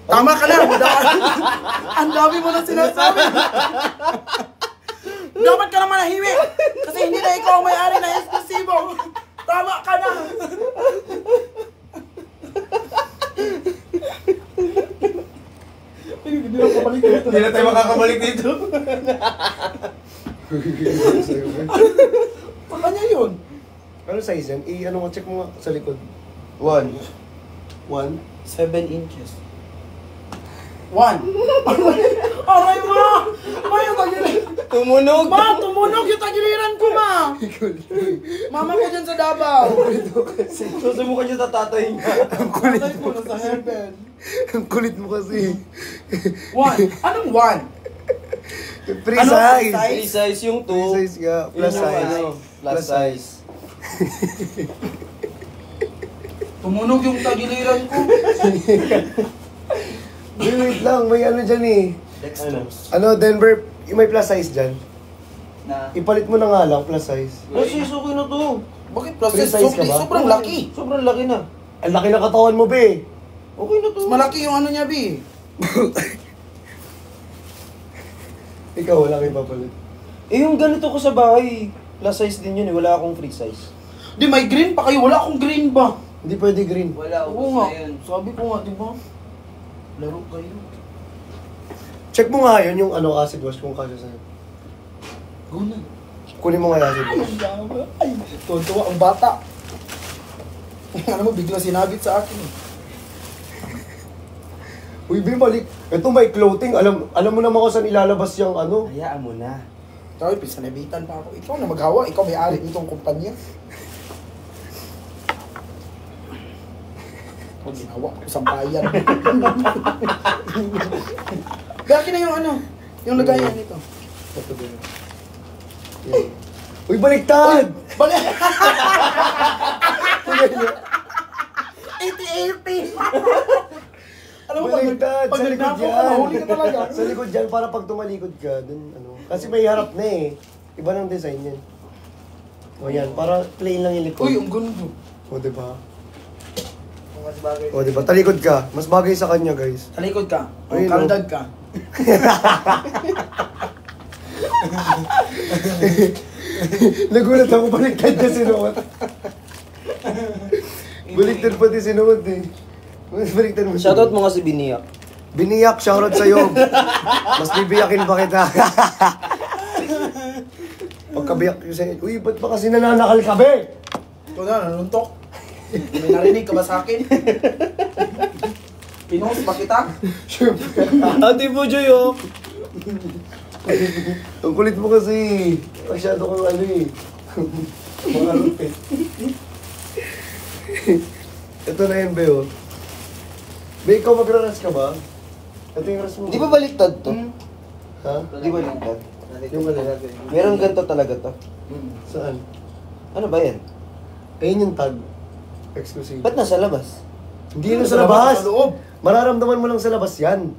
Tama ka na! Ang dami mo na sinasabi! Dapat ka naman nahimik! Kasi hindi na ikaw ang may-ari na Esklusibo! Tama ka na! Hindi na kapalik dito. Hindi na tayo makakabalik dito. Kanya yun. Ano size yan? Ano nga, check mo nga sa likod. 1. 1. 7 inches. 1. Aray mo! Ma, yung tagiliran. Tumunog! Ma, tumunog yung tagiliran ko, ma! Mama ko dyan sa Davao. Susubukan niyo sa tatay niya. Tatay ko nasa heaven. Ang kulit mo kasi. 1. Anong 1? Free Ano, size. free Free size yung 2. Free size nga. Plus size. Plus size. Tumunog yung tagiliran ko. Wait lang, may ano dyan eh. Dextrose. Ano, Denver, yung may plus size dyan. Na. Ipalit mo na nga lang, plus size. Kasi okay na to. Bakit plus Free size? size ka ba? Sobrang laki. Sobrang laki na. Ang laki ng katawan mo, be. Okay na to. Mas malaki yung ano niya, Bi. Ikaw, wala kang ipapalit. Eh yung ganito ko sa bahay, plus size din yun eh. Wala akong free size. Di, may green pa kayo. Wala akong green ba? Hindi pwede green. Wala, Oo ubos nga. na yun. Sabi ko nga, di ba? Laro kayo. Check mo nga yun, yung ano, acid wash kung kasya sa'yo. Go na. Kunin mo nga yung acid Ay, wash. ang dama. Ay, tuwa ang bata. Ano mo, bigla sinabit sa akin. Uy, be, malik. Ito may clothing. Alam mo naman kung saan ilalabas yung ano. Hayaan mo na. Sabi, pisanabitan pa ako. Ikaw na maghawa. Ikaw may-ari nitong kumpanya. Pag ginawa ko sa bayan. Bakit na yung ano? Yung lagayan nito. Ito din. Yan. Uy, baliktad! Bali! 80-80! Alam mo, Baliktad! pag Sa likod nagnapo ka, yan! mahuli ka talaga. Sa likod yan, para pag tumalikod ka, dun, ano. Kasi may harap na eh. Iba ng design yan. O yan, para plain lang yung likod. Uy, ang gundo. O, diba? Mas bagay. O, diba? Talikod ka. Mas bagay sa kanya, guys. Talikod ka. O, Ayun, kaldag ka. Nagulat ako, baliktad niya sinuot. Baliktad pati sinuot eh. Baliktad mo. Shoutout mo nga si Biniyak. Biniyak, shoutout sa'yo. Mas bibiyakin pa kita. Pagkabiyak ko sa'yo, uy, ba't ba kasi nananakal ka, be? Ito na, nanuntok. May narinig ka ba sa akin? Pinost ba kita? Ate po, Joy, oh. Ang kulit mo kasi. Masyado kang ano eh. Makarot eh. Ito na yun, be, oh. Be, ikaw magra-ras ka ba? Ito yung ras mo. Di ba baliktad to? Ha? Di ba baliktad? Yung ano? Meron ganito talaga to. Saan? Ano ba yan? Ayun yung tag. Exclusive. Ba't nasa labas? Hindi yun sa labas. Sa loob. Mararamdaman mo lang sa labas yan.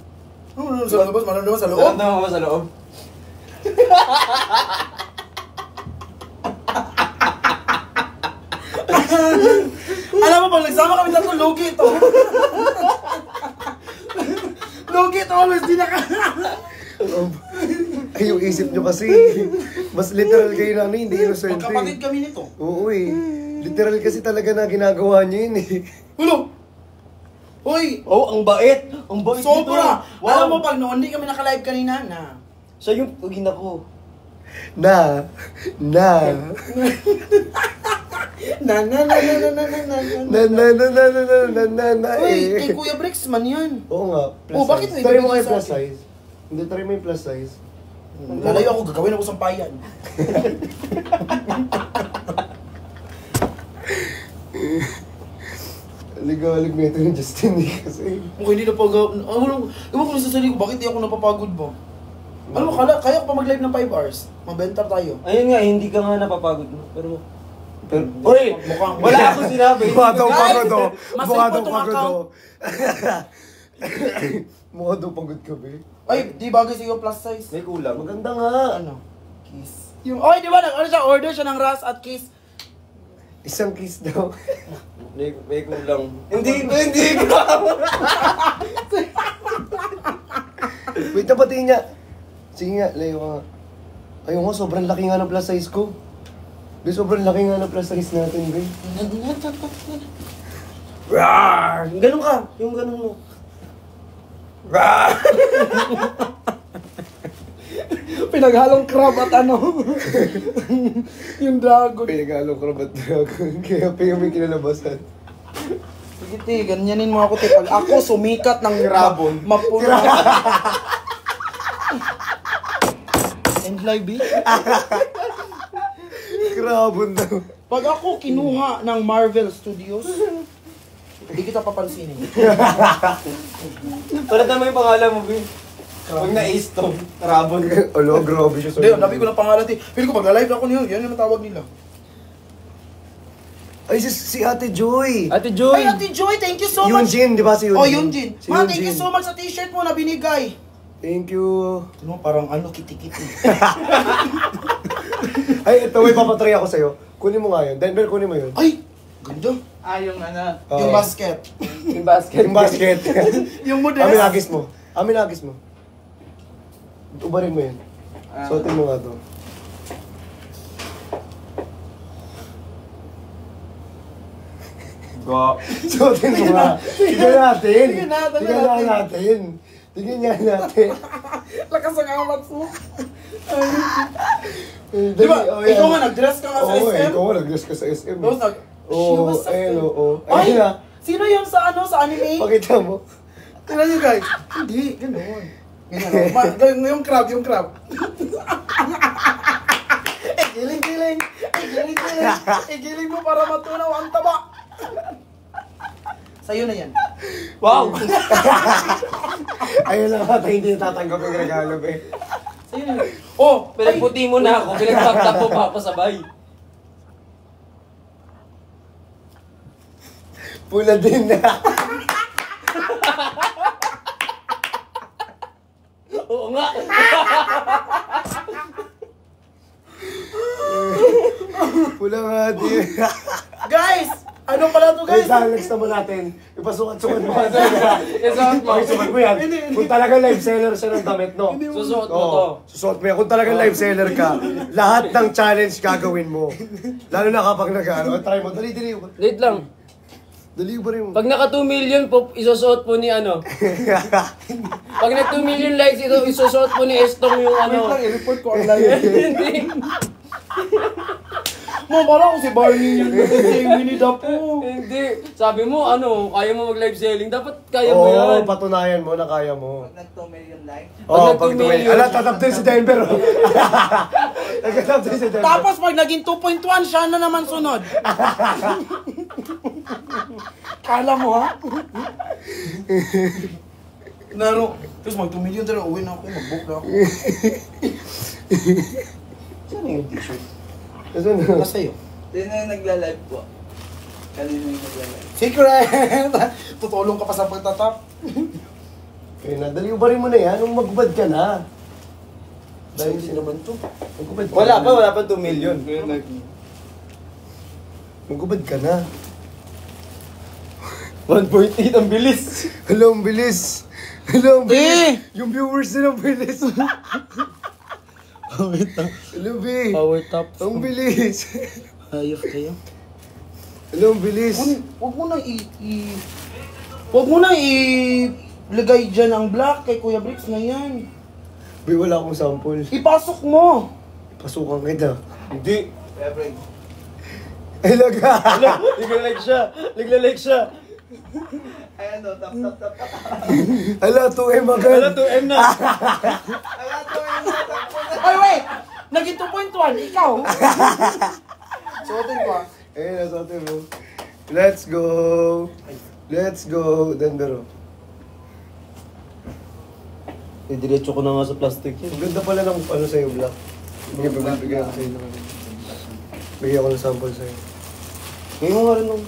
Ano sa labas? Maramdaman sa loob? mo ba sa loob? Alam mo, pag nagsama kami tatlo, logi ito. Logi ito, always di naka... Ay, yung isip nyo kasi. Mas literal kayo na ano, hindi innocent Magkapatid eh. kami nito. Oo eh. Literal kasi talaga na ginagawa nyo yun eh. Hulo! Hoy! Oh, ang bait! Ang bait Sobra! nito. Wow. Alam mo, pag noon, di kami naka-live kanina na. Siya yung pugin ako. Na. Na na na na na na na na Na na na na na na na na na Uy, eh. kay Kuya Brexman yan. Oo nga. Plus Oh, bakit size. may Try mo ibigay kayo sa plus akin? size. Hindi, try mo yung plus size. Lalayo ako, gagawin ako sampayan. Ligalig na ito ni Justin eh kasi. Mukhang hindi napagod. Ewan ko sa sarili ko, bakit di ako napapagod ba? Alam mo, kaya ko pa mag-live ng 5 hours. Mabenta tayo. Ayun nga, hindi ka nga napapagod mo. Pero Uy! Mukhang- Wala akong sinabi. Mukha daw Guys, pagod oh. mas Mukha daw important pagod account. oh. Mukha daw pagod ka be. Ay, di bagay sa iyo plus size. May kulang. Maganda nga. Ano? Kiss. Yung, di ba, ano siya, order siya ng ras at kiss. Isang kiss daw. May kulang. Hindi ko. Wait, napatingin niya. Sige nga, layo ka nga. Ayun nga, sobrang laki nga ng plus size ko. Be, sobrang laki nga ng plus size natin, be. Rawr! Ganun ka. Yung ganun mo. Rawr! Pinaghalong crab at ano. Yung dragon. Pinagalo ko rabat dragon. Kaya pa yung may kinalabasan. Sige, te, ganyanin mo ako, te. Pag ako sumikat ng rabon, mapuno. And live, eh. Krabon daw. Pag ako kinuha ng Marvel Studios, hindi kita papansinin. Wala naman yung pangalan mo, Bin. Huwag na ace to. Rabon. Alo, grabe siya. Hindi, nabi ko ng pangalan, te. Pero ko pag live ako niyo, yan yung tawag nila. Ay, si Ate Joy. Ate Joy! Ay, Ate Joy, thank you so much. Yunjin, di ba si Yunjin? Oh, Yunjin. Si Ma, thank you Yunjin. so much sa t-shirt mo na binigay. Thank you. Ano, parang ano, kiti-kiti. Ay, ito, may papatry ako sa'yo. Kunin mo nga yun. Denver, kunin mo yun. Ay! Ganda. Yung ano. Oo. Yung basket. Yung basket. Yung basket. Yung modest. Aminagis mo. Aminagis mo. Ubarin mo yun. Suotin mo nga to. Suotin mo nga. Tignan natin. Tignan natin. Tignan nga natin. Tignan nga natin. Lakas ang amat mo. Di ba, ikaw nga nag-dress ka nga sa Oo, SM? ikaw nga nag-dress ka sa SM. Tapos nag... Oo, ayun, oo. Ay! Ayun na. Sino yan sa ano, sa anime? Pakita mo. Tingnan niyo guys. Hindi, gano'n. Ganyan, yung crab, yung crab. Giling-giling. Giling-giling. Giling mo para matunaw ang taba. Sa'yo na yan. Wow! Ayun lang ata, hindi natatanggap yung regalo, be. Sa'yo na yan. Oh, pinagputi mo na ako. Pinagpagtap mo pa ako sabay. Pula din na. Oo nga. Pula nga din. Guys! Ano pala to Guys, guys? next naman natin. Ipasukat-sukat mo. Isuot mo. Pakisukat mo yan. Kung talaga live seller siya ng damit, no? Susuot mo Oo, to. susuot mo yan. Kung talagang live seller ka, lahat ng challenge gagawin mo. Lalo na kapag nag-ano. Try mo. Dali. Wait lang. Dali ba rin mo? Pag naka 2 million po, isusuot po ni ano. Pag nag 2 million likes, isusuot po ni Estong yung ano. i-report ko online. Hindi. Mo, parang ako si Barney yun. Kasi Winnie the Pooh. Hindi. Sabi mo, ano, kaya mo mag-live selling. Dapat kaya mo Oo, yan. patunayan mo na kaya mo. Pag nag-2 million likes. Oo, Pag pag nag-2 tumay. million. Ala, tatap din si Denver. Oh. Nagtatap din si Denver. Tapos pag naging 2.1, siya na naman sunod. Kala mo ha? Naro. Tapos mag 2 million talaga, uwi na ako, mag-book na ako. Saan yung t-shirt? Saan na? Nasa'yo. Sino yung nagla-live po? Kanino yung nagla-live? Secret! Tutulong ka pa sa pagtatap. Kaya na, dali ubarin mo na yan. Nung magbubad ka na. Dahil sino naman to? Magbubad ka Wala na. pa, wala pa 2 million. Magbubad ka na. 1.8 ang bilis. Hello, ang bilis. Hello, ang bilis. Eh! Yung viewers nila, ang bilis. Hello, B. Power top. Ang bilis. Ayos kayo. Hello, ang bilis. Huwag mo na Huwag mo na ilagay dyan ang black kay Kuya Bricks na yan. B, wala akong sample. Ipasok mo! Pasukan kita. Hindi. February. Ay, laga. Nagla-like siya. Nagla-like siya. Ayan o, tap. Hala, 2M agad. Wala 2M na. Ayan to, ayan to, tap. Ay, wait! Naging 2.1, ikaw! Suotin ko ah. Ayun, nasote mo. Let's go. Let's go. Denver. Diretso ko na nga sa plastic Ang yun. ganda pala ng ano sa'yo, Black. Bigyan ko sa'yo ng ano. Bigyan ko ng sample sa'yo. Ngayon mo nga rin nung...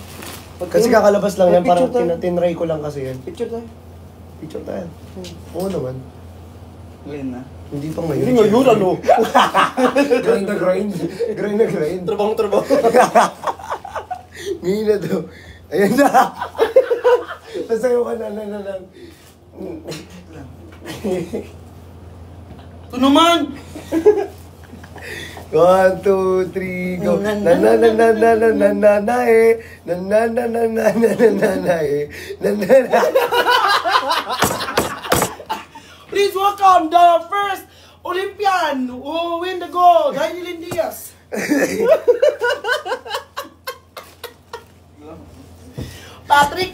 Kasi kakalabas lang yan, parang Picture tayo. tinry ko lang kasi yan. Picture tayo. Picture tayo. Oo naman. Ngayon na. Hindi pa ngayon. Hindi ngayon, ano? Grind na grind. Grind na grind. Trabaho. Ngayon na daw. Ayan na. Nasayo ka na lang. Ito naman! 1, 2, 3, go. Na na na na na na na na na eh. Na na na na na na na na na eh. Na na na. Please welcome the first Olympian who win the gold, Jailin Diaz. Patrick!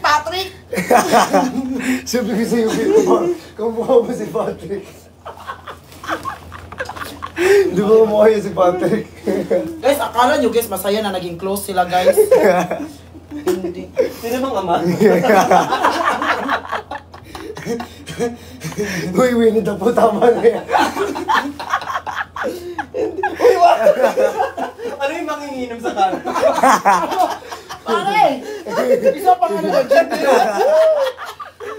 Sabi ko sa'yo, kumukha mo si Patrick. Di ba kumukha yun si Patrick? Guys, akala nyo guys, masaya na naging close sila guys. Hindi. Sino bang ama? Uy, Winnie the Pooh, tama na yan. Ano yung manginginom sa kanan? Pare! Isa pang ano dyan, gin bilog.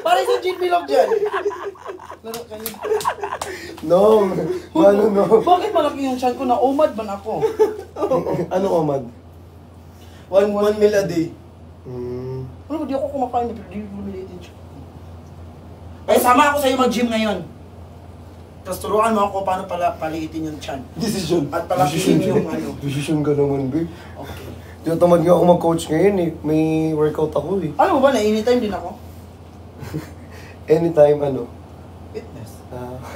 Pare sa gin bilog dyan. Laro kayo. No. Ano no? Bakit malaki yung chan ko? Na-umad man ako. Ano Omad? 1 meal a day. Ano ba, di ako kumakain, pero di bumili din siya. Kaya sama ako sa'yo mag-gym ngayon. Tapos turuan mo ako paano pala paliitin yung chan. Decision. At palakihin yung ano. Decision ka naman, be. Okay. Tinatamad nga ako mag-coach ngayon eh. May workout ako eh. Alam mo ba na anytime din ako? Anytime ano. Fitness.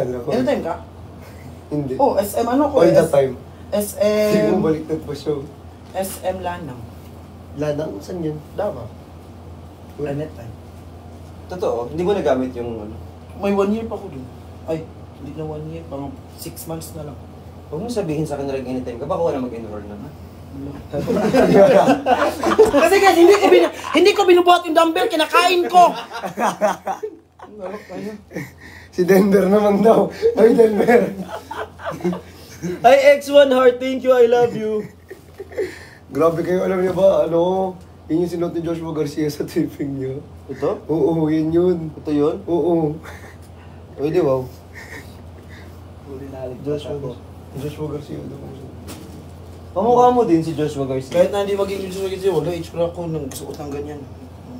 Alam ko. Anytime ka? Hindi. Oh, SM ano ko? All the time. Hindi SM... mo baliktad pa siya. SM Lanang. Lanang? Saan yun? Davao. Planet time. Totoo, hindi mo nagamit yung ano. May 1 year pa ko dun. Ay, hindi na 1 year. Pang 6 months na lang. Huwag mo sabihin sa akin na anytime ka, baka wala mag-enroll na. Kasi guys, hindi ko binubuhat yung dumbbell, kinakain ko. Lalo kayo. Si Denver naman daw. Ay, Denver. Hi X1 Heart, thank you, I love you. Grabe kayo, alam niyo ba, ano? Yun yung sinuot ni Joshua Garcia sa taping niya. Ito? Oo, yun yun. Ito yun? Oo. Pwede, wow. Joshua Garcia daw. Pamukha mo din si Joshua Garcia. Kahit na hindi maging Joshua, wala age ko ako nung suot ng ganyan.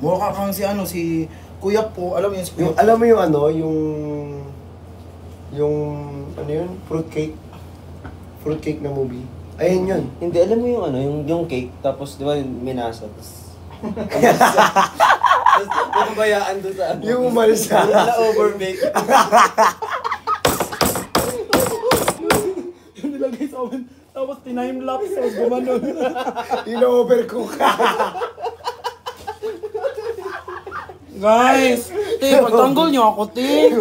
Mukha kang si ano, si Kuya po, alam mo yun si Kuya Yung, alam mo yung ano, yung, ano yun? Fruitcake. Fruitcake na movie. Ayun yun. Hindi, alam mo yung ano, yung cake, tapos di ba minasa, tapos... Tapos pinabayaan doon sa ano. Yung umalis na. Na overbake. Yung nilagay sa oven, tapos tinime-lapse, tapos gumanon. Yung na-overcook. Guys, te, pagtanggol niyo ako, te.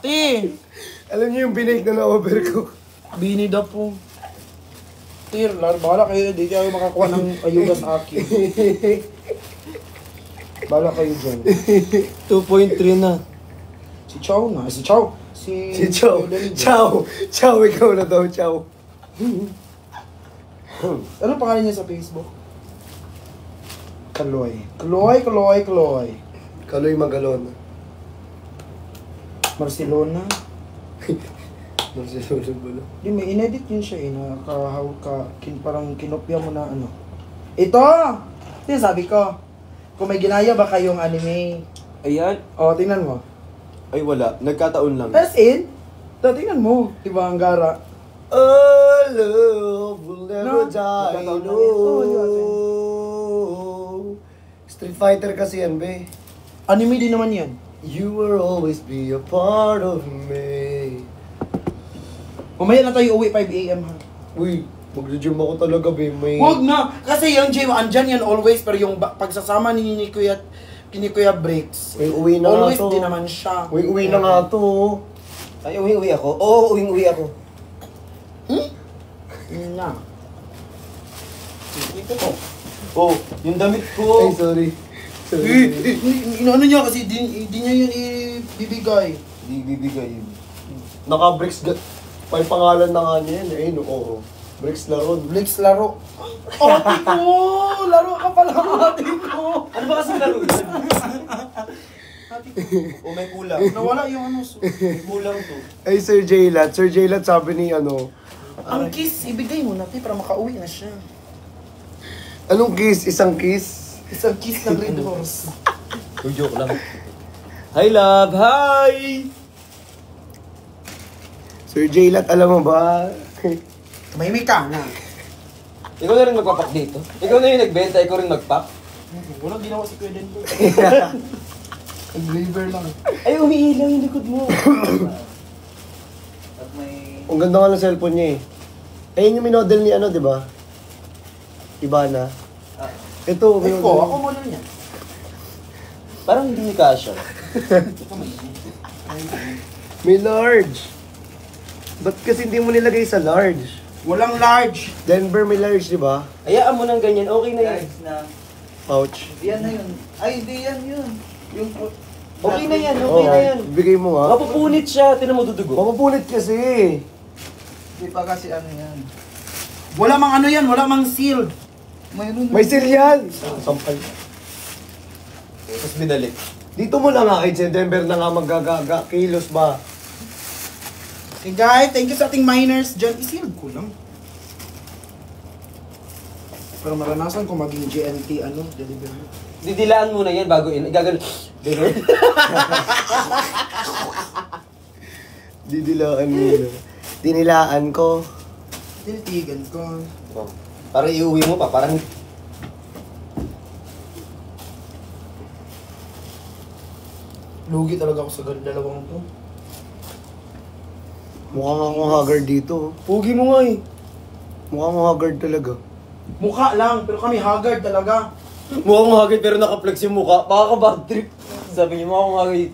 Te, Alam niyo yung binake na na-overcook. binida po. Te, bahala kayo, di kayo makakuha ng ayuda sa akin. Bahala kayo dyan. 2.3 na. Si Chow na, si Chow. Si Chow. Chow. Chow, ikaw na daw, Chow. Ano pangalan niya sa Facebook? Kaloy. Kaloy. Kaloy Magalon. Barcelona. Nagsisulog ba na? Di, may inedit yun siya eh, parang kinopya mo na ano. Ito! Sabi ko, kung may ginaya ba kayong anime? Ayan. O, tingnan mo. Ay wala, nagkataon lang. As in, tingnan mo, di ba ang gara? Oh, love will never No. die, Nagkataon no. lang yun. Oo, yun. Street Fighter kasi yan, be. Anime din naman yan. You will always be a part of me. Umaya na tayo uwi 5 AM ha. Uy, mag-gym ako talaga, be. May... Huwag na! Kasi yung gym, andyan yan always, pero yung pagsasama ni Kuya Breaks, May uwi na always nga to. din naman siya. Uy, uwi na nga to. Ay, uwi ako? Oo, uwi ako. Yun na. Oh, yung damit Ay, ko. sorry. Inaano niya kasi di niya yun ibibigay. Hindi bibigay yun. Naka-bricks, may pangalan na nga niya yan. Ayun, oo. Bricks Laron. Blix laro. Ate ko! Laro ka pala ate ko! Ano ba kasi laro yun? O may kulang. Nawala yung ano. May kulang to. Ay, Sir Jaylat. Sir Jaylat sabi ni ano, Ang kiss, ibigay mo natin para makauwi na siya. anong kiss? Isang kiss? Isang kiss ng Red Horse. Joke lang. Hi love, hi! Sir Jaylat, alam mo ba? Tumahimik ka na. Ikaw na rin magpapak dito. Ikaw na yung nagbenta, ikaw rin magpak. Walang ginawa si Kuya Denver. Nag-liver lang. Ay, umiilaw yung likod mo. At may... Ang ganda nga ng cellphone niya eh. Ayun yung minodel ni ano, di ba? Ibana. Ito, Ay ko, ako mo lang yan. Parang hindi ni Kasha. May large. Ba't kasi hindi mo nilagay sa large? Walang large. Denver may large, di ba? Hayaan mo ng ganyan, okay na yan. Guys na... Pouch. Yan na yun. Ay, hindi yan yun. Yung... Okay na yan, Oo, okay na yan. bigay mo nga. Mapupunit siya, tinan mo dudugo. Mapupunit kasi. Hindi pa kasi ano yan. Wala mang ano yan, wala mang sealed. Mayroon May seal yan. Sampal. Tapos binalik. Dito mo lang nga, September na nga magagaga. Kilos ba? Okay guys, thank you sa ating miners dyan. Isilog ko lang. Pero maranasan ko maging GNT, delivery. Didilaan muna yan bago gagano. Didilaan mo na. Dinilaan ko. Tinitigan ko. Oh, para iuwi mo pa, parang... Lugi talaga ako sa dalawang to. Mukhang akong haggard dito. Pugi mo nga eh. Mukhang akong haggard talaga. Mukha lang, pero kami haggard talaga. Mukha kong hagit pero nakaplex yung mukha. Baka ka bad trip. Sabi niyo mukha kong hagit.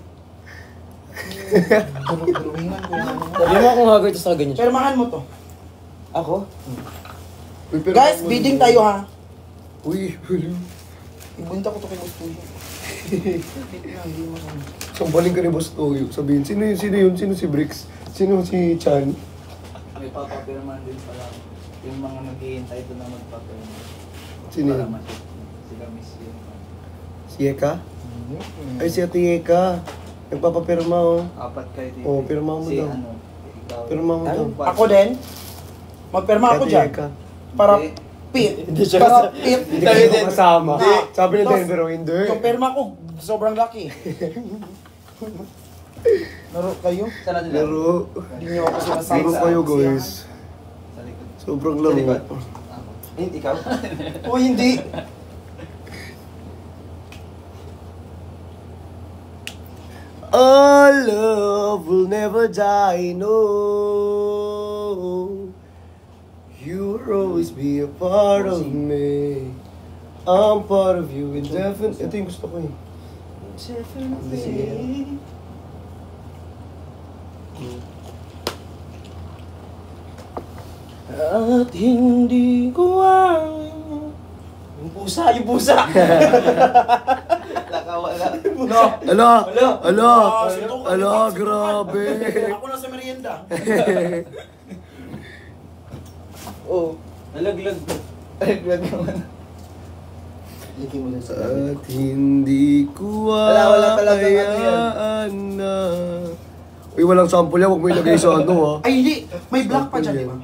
Drawingan ko yan. Sabi mo akong hagit sa ganyan. Permahan mo to. Ako? Uy, pero Guys, ako- bidding tayo ha. Uy, Ibunta ko to kay Boss Tuyo. sampaling ka ni Boss Toyo. Sabihin, sino yun? Sino si Bricks? Sino si Chan? May papapirman din pala. Yung mga naghihintay doon na magpapirman. Sino Para yun? ma-check sila miss yun. Si Eka? Ay, si Ate Eka. Nagpapapirma, oh. Apat kayo dito. Oo, pirma mo si, daw. Ikaw. Pirma mo daw. Ako din. Magperma ako Ate dyan. Eka. Para Hindi. pit. Hindi siya Para pit. Hindi ka kasama. Hindi. Sabi ni Dos. Denver, oh, hindi. Yung perma ko, sobrang laki. Laro kayo? Saan natin lang? Laro. Hindi nyo ako sinasabi Laro sa kayo, kasiyahan. guys. Sa likod. Sobrang Sa laro. likod. Hindi, ikaw? O hindi. Our love will never die, no. You will always be a part of me. I'm part of you, indefinite. Ito yung gusto ko eh. At hindi ko Yung pusa, yung pusa! Nakawala. No. Ala! Ala! Ah, suntok ka. Ala, grabe! Ako na sa merienda. Oo. Nalaglag. Nalaglag naman. Lagi mo na sa At hindi ko Wala talagang ano yan. hayaan na. Uy, walang sample yan. Huwag mo ilagay sa ano, ha. Ay, hindi. May black pa dyan, di ba?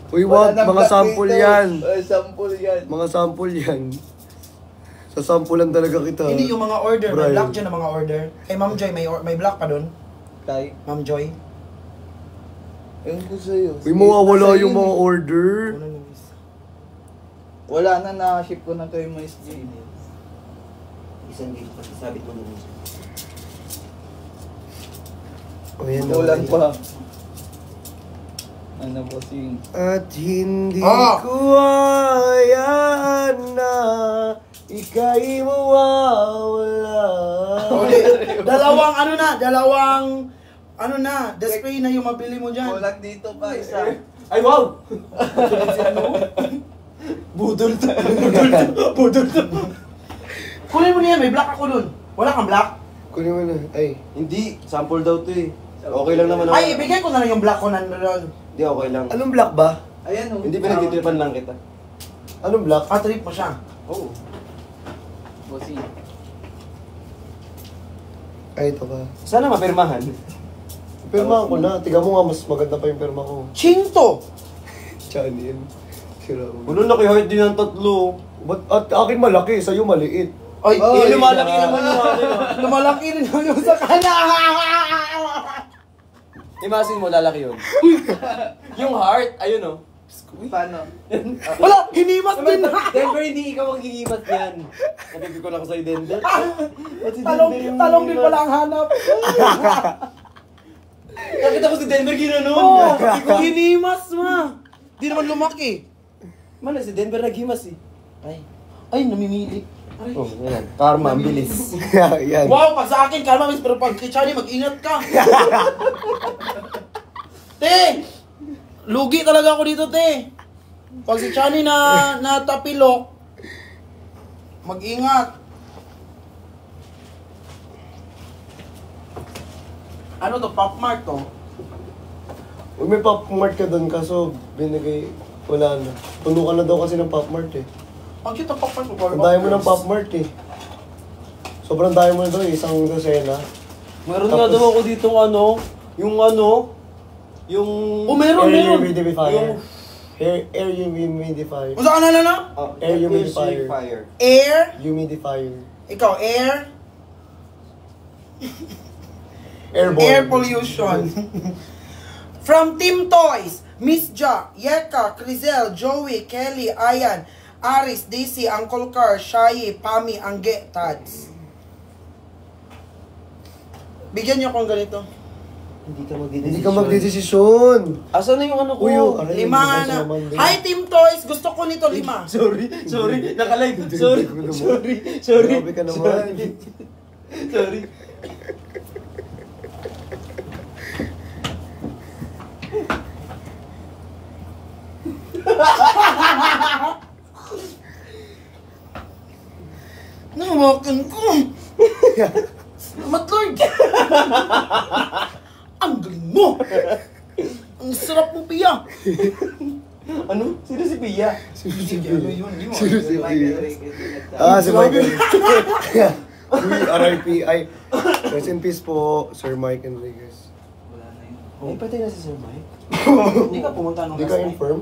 Uy, wag. Wala nang Mga black sample dito. yan. Sample yan. Mga sample yan. Sa sampulan talaga kita. Hindi yung mga order. May Brian. black dyan na mga order. Kay Ma'am Joy, may black pa doon. Tay. Ma'am Joy. Yung ko sa'yo. Uy, mawawala Sa'yo yung mga eh. order. Una na, miss. Wala na, nakaship ko na kay Miss G. Isang dito, pati sabit mo dun. O, yan Kulang na. pa. Ano po sing? At hindi Ah! ko hayaan na ika'y mawawala. Uli. Dalawang display na yung mabili mo dyan. Kulang dito pa isa. Ay, wow! Budol to. Kunin mo na yan, may black ako dun. Wala kang black? Kunin mo na. Ay. Hindi, sample daw to eh. Okay lang naman ako. Ay, ibigay ko na lang yung black ko na doon. Hindi, okay lang. Anong black ba? Ayan o. Hindi, pinagtitripan lang kita. Anong black? Trip mo siya. Oo. Bossing. Ay, ito ba? Sana mapirmahan. Pirma ko na. Tiga mo nga, mas maganda pa yung pirma ko. Chinto! Chan yan. Sira mo. Ulo, laki-heart din ang tatlo. Ba't at akin malaki, sa'yo maliit. Ay, Eh, lumalaki naman yung ano yun. Lumalaki rin yung sa kanya. Imagine mo, lalaki yun. Yung heart, ayun oh. Paano? Wala, hinimas din na. Denver, hindi ikaw ang hihimat yan. Nabibig ko na ako sa'yo, Denver. Ba't si Talong Denver yung din hihimat? pala ang hanap. Nakita ko si Denver ginanon. Oh, hinimas ma. Di naman lumaki. Mana si Denver naghimas eh. Ay, namimili. Oh, yan. Karma, ang bilis. Yan. Wow, pag sa akin, kalma, miss, pero pag kay Charlie, mag-ingat ka. Te! Lugi talaga ako dito, te. Pag si Charlie na natapilok, mag-ingat. Ano to, Pop Mart to? Uy, may Pop Mart ka doon, kaso binigay, wala na. Puno ka na daw kasi ng Pop Mart eh. Ang cute ang Pop Mart. Ang dami mo ng Pop Mart eh. Sobrang tayo mo ito, isang dosena. Meron nga daw ako dito yung Oh, meron. Air humidifier. Yung Air humidifier. Kung saan ka na? Air humidifier. Air? Humidifier. Ikaw, air? Airborne. Air pollution. From Team Toys, Miss Ja, Yeka, Crizel, Joey, Kelly, Ayan, Aris, Daisy, Uncle Car, Shai, Pami, Angge, Tads. Bigyan niyo akong ganito. Hindi ka magdedesisyon. Asan na yung ano ko? Uy, aray, Lima hindi na. naman din. Hi Team Toys, gusto ko nito 5. Sorry, naka-live. Sorry. Grabe ka naman. Sorry. Nahawakan ko. Salamat Lord. Ang galing mo. Ang sarap mo, Pia. Ano? Sino si Pia? Ano yun? Di mo. Sino si Michael Pia? Enriquez. Si Michael. Uy, RIP. Ay, rest in peace po, Sir Mike Enriquez. Wala na yun. Ay, patay na si Sir Mike. Hindi ka pumunta nung Hindi last ka night. inform?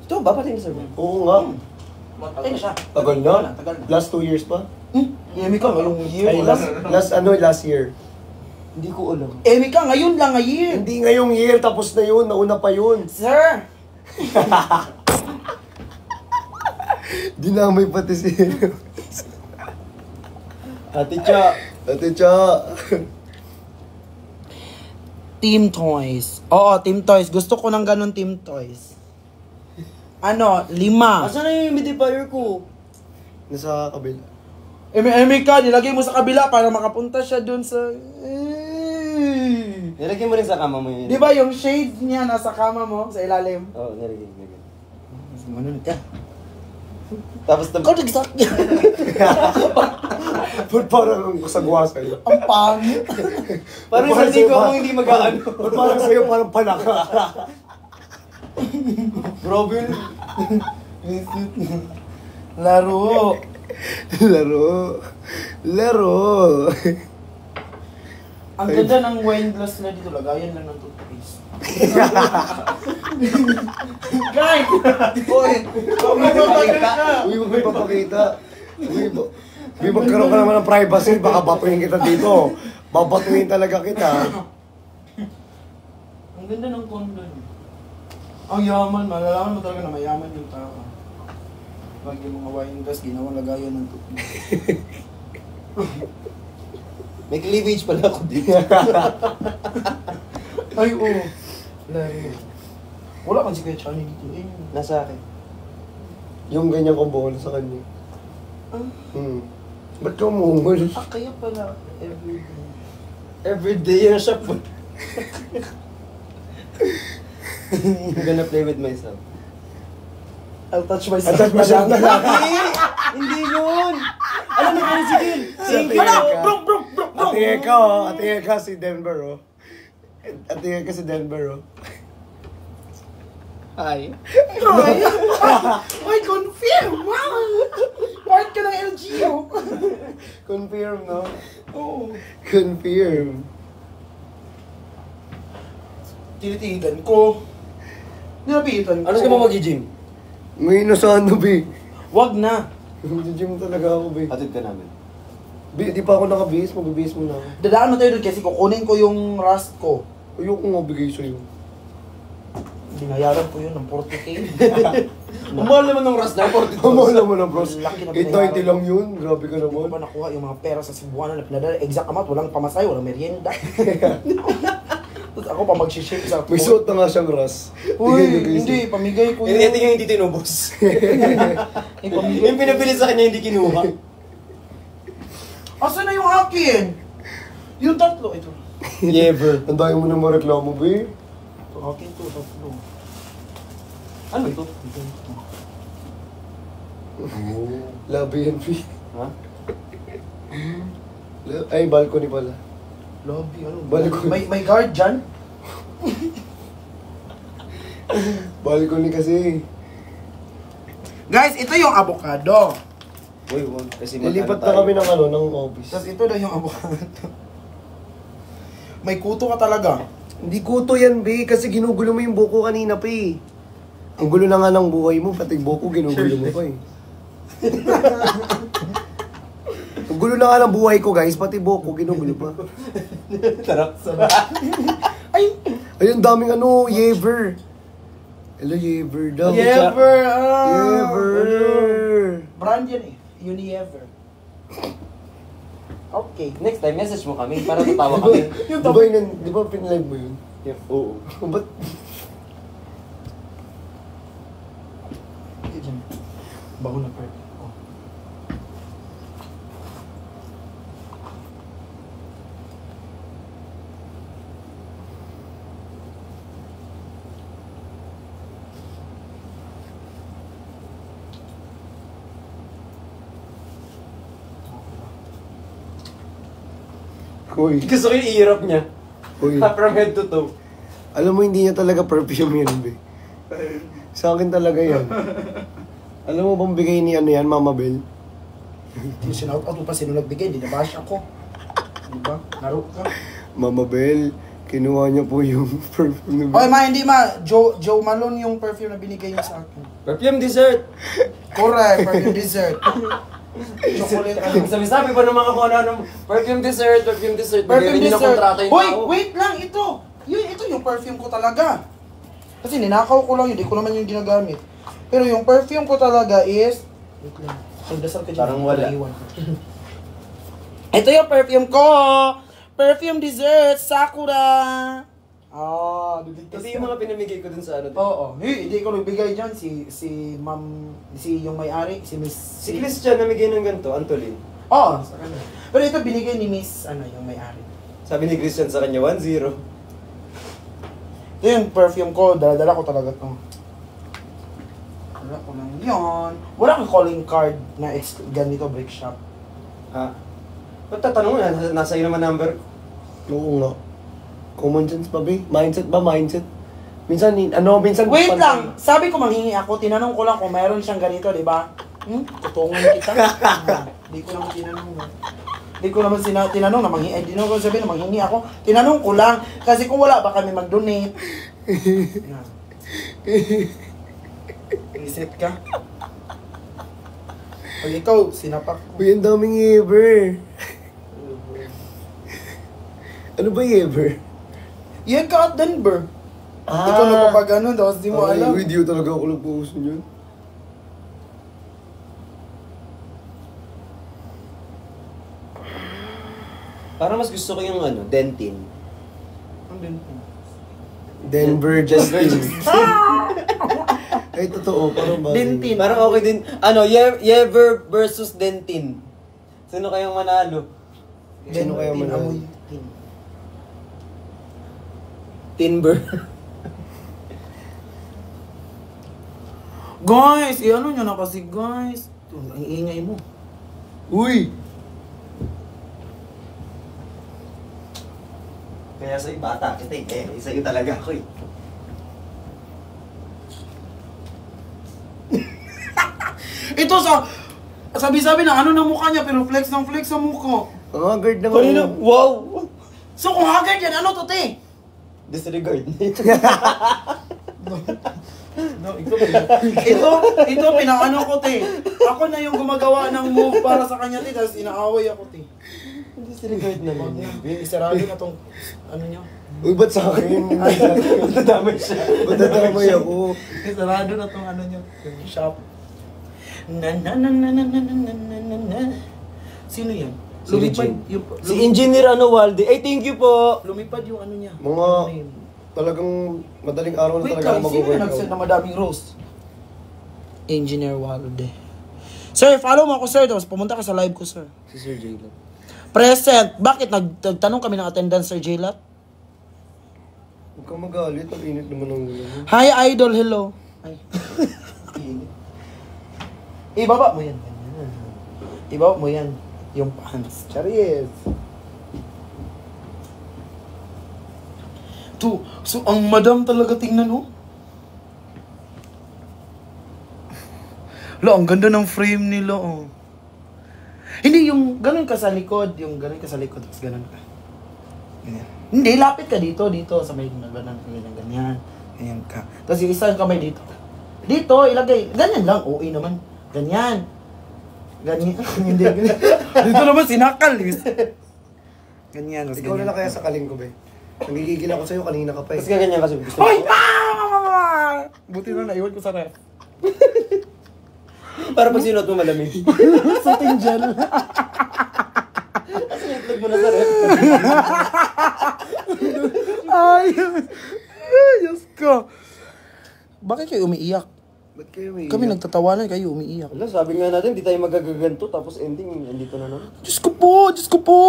Ito ba patay na si Sir Mike? Oo nga. Patay na siya. Tagal na. Tagal na. Last 2 years pa? Emi ka ngayong year. Ay, last year. Hindi ko alam. Emi ka ngayon lang year. Hindi ngayong year, tapos na yun, nauna pa yun. Sir. Dinamay pati si... Ate Cha. Ate Cha. Team Toys. Oo, Team Toys. Gusto ko ng ganun Team Toys. Ano, 5. Asan na yung humidifier ko? Nasa kabila. Emi ka, nilagay mo sa kabila para makapunta siya dun sa... Nilagay mo rin sa kama mo yun. Di ba yung shade niya nasa kama mo, sa ilalim? Oo, nilagay. Ano ka? Tapos Ikaw nagsakit. Ba't parang kasagwasan? Ang pangit. parang sa ko ako hindi mag-ano. Ba't parang sa'yo parang palaka? Grabe. Laro. Laro. Ang ganda ng wine glass na dito, lagayan lang ng toothpaste. Guys! Uy! Uy, huwag may papakita. Uy, magkaroon ka naman ng privacy, baka batuhin kita dito. Babatuhin talaga kita. Ang ganda ng condo niyo. Ang yaman, malalaman mo talaga na mayaman yung tao. Pag yung mga wine glass, ginawang lagayan ng toothpaste. May cleavage pala ako dito. Ay, oo. Laro. Wala kang si Kuya Chani dito. Eh, Nasa akin. Yung ganyang combo sa kanya. Ba't ka umungol? kaya pala everyday. Everyday yung shop. I'm gonna play with myself. I'll touch myself. Atas masyado na lang. Hindi yun! Alam mo kung sige. Bro! Ate Eka, oh. Ate Eka si Denver, oh. Ate Eka si Denver, oh. Hi. Ay, confirm! Wow! Part ka ng LGO. Confirm, no? Oo. Confirm. Tinitigan ko. Nilapitan ko. Ano ka ba mag-gym? Ngayon na sa ano, Bi? Wag na. Gym talaga ako, Bi. Atid ka namin. Bi, di pa ako nakabihis, magbibihis mo na ako. Dadaan na tayo doon kasi kukunin ko yung rust ko. Ayoko nga bigay sa'yo. Binayaran ko yun ng 40K. Ang mahal naman ng ras na 40,000. Kamahal naman ang bros. Laki na 890 lang yun. Grabe ka Hindi ko naman. pa nakuha yung mga pera sa Cebuana na pinadala. Exact amount, walang pamasay, walang merienda. Tapos ako pa mag-ship sa May suot na nga siyang ras. Uy, hindi, pamigay ko yun. Ito yung hindi tinubos. Pamigay Yung pinabili sa kanya hindi kinuha. Asan na yung akin? Yung tatlo, ito. Never. Ang dami mo na mareklamo, Bi. Ito, akin to, tatlo. Ano ito? Labi yan, Bi. Ha? Ay, balcony pala. Lobby, ano? Balik ko. May guard dyan? Balcony kasi. Guys, ito yung avocado. Uy, wag. Kasi Lilipat mag-ano na kami ng ng office. Tapos ito na yung avocado. May kuto ka talaga. Hindi kuto yan, be. Kasi ginugulo mo yung buko kanina pa eh. Ang gulo na nga ng buhay mo, pati buko ginugulo mo pa eh. Ang gulo na nga ng buhay ko, guys, pati buko ginugulo pa. Tarap sa Ay! Ayun, daming Yever. Hello, Yever daw. Yever! Yever. Brand yan eh. Uniever. Okay. Next time, message mo kami para tatawa kami. Di ba pinlive mo yun? Yeah, oo. Ba't? Bago na part. Oh. Uy. Gusto ko yung i-Europe niya. Uy. From head to toe. Alam mo, hindi niya talaga perfume yan, be. Sa akin talaga yan. Alam mo bang bigay ni yan, Mama Bell? Yung sinout out mo pa sino nagbigay, di nabash ako. Diba? Naro ka. Mama Bell, kinuha niya po yung perfume Okay, ma, hindi ma. Joe Malone yung perfume na binigay niya sa akin. Perfume dessert. Correct, perfume dessert. Chocolate ano. Sabi-sabi pa ng mga kung ano, perfume dessert. Perfume Bigyan niyo ng dessert. kontrata yung Hoy, tao. wait lang, ito. Ito yung perfume ko talaga. Kasi ninakaw ko lang yun, di ko naman yung ginagamit. Pero yung perfume ko talaga is... Wait lang. Dasal ka dyan. Parang wala. Iwan ko. Ito yung perfume ko! Perfume dessert, Sakura! Kasi yung mga pinamigay ko dun sa ano. Oo. Hindi ko nagbigay dyan. Si ma'am, yung may-ari, si Miss... Si Christian namigay ng ganito, Antolin. Oo, sa kanya. Pero ito binigay ni Miss, yung may-ari. Sabi ni Christian sa kanya, 1-0. Ito yung perfume ko, dala-dala ko talaga to. Wala ko lang yun. Wala kang calling card na ganito, brick shop. Ha? Ba't tatanong mo na? Nasa iyo naman number? Oo nga. Common sense pa, be. Mindset ba? Mindset? Minsan, minsan... Wait lang! Sabi ko manghingi ako, tinanong ko lang kung mayroon siyang ganito, di ba? Tutungan kita. Hindi ko naman tinanong. Hindi ko naman tinanong na manghingi. Hindi naman ko sabihin na manghingi ako. Tinanong ko lang. Kasi kung wala, baka may mag-donate. Reset ka. Pag ikaw, sinapak ko. Uy, ang daming Yever. Ano ba Yever? Yan ka at Denver. Ah. Ikaw nagpapagano, tapos di mo alam. Uy, di ko talaga ako nagpo-post yun. Parang mas gusto ko yung Dentin. Ang Denver. Denver Justin. Ay, totoo. Parang ba? Dentin. Parang okay din. Yever versus Dentin. Sino kayang manalo? Sino kaya Dentin, manalo? amoy tin. Timber. Guys, ano nyo na kasi guys. Ang ingay mo. Uy! Kaya sa'yo bata kita sa'yo talaga ako Ito sabi-sabi na ano na mukha niya pero flex ng flex sa mukha. Ang haggard na Wow! So kung haggard yan, ano to te? Disregard. No, ito pinakano ko te. Ako na yung gumagawa ng move para sa kanya te, tapos inaaway ako te. Disregard naman. Isarado na tong ano niya. Uy, ba't sa akin? Nadamay siya. Ba't nadamay ako? Isarado na tong ano niya. Shop. Sino yan? Si Lumipad Regine. yung Si Engineer Walde. Ay, thank you po. lumipad yung ano niya. Mga talagang madaling araw na Wait talaga lang, ako sino yung nag-send mag-workout. na madaming roast? Engineer Walde. Sir, follow mo ako sir, tapos pumunta ka sa live ko sir. Si Sir Jayla. Present! Bakit? Nagtanong kami ng attendance Sir J-Lat? Huwag kang magalit. Ang init naman ng ulo mo. Hi idol, hello. Ay. Ibaba mo yan. Ibaba mo yan. Yung pants. Charis. So ang madam talaga tingnan oh. Lo, ang ganda ng frame nila oh. Hindi, yung ganun ka sa likod. Yung ganun ka sa likod, tapos ganun ka. Ganyan. Hindi, lapit ka dito, sa may ganun, ganyan. Ganyan ka. Tapos yung isa yung kamay dito. Dito, ilagay. Ganyan lang. OA naman. Ganyan. Ganyan. Hindi, ganyan. Dito naman sinakal. Ganyan. Tapos Ikaw na ganyan. lang kaya sa kaling ko, be. Nagigigil ako sa'yo, kanina ka pa eh. Tapos gaganyan kasi gusto Hoy! mo. Buti na naiwan ko sa ref. Para pag sinuot mo malamig. Sa tingel. Kasi itlog mo na sa ref. Ay! Diyos ko. Bakit kayo umiiyak? Ba't kayo may Kami nagtatawanan, kayo umiiyak. Wala, sabi nga natin, di tayo magagaganto. Tapos ending, andito na naman. Diyos ko po! Diyos ko po!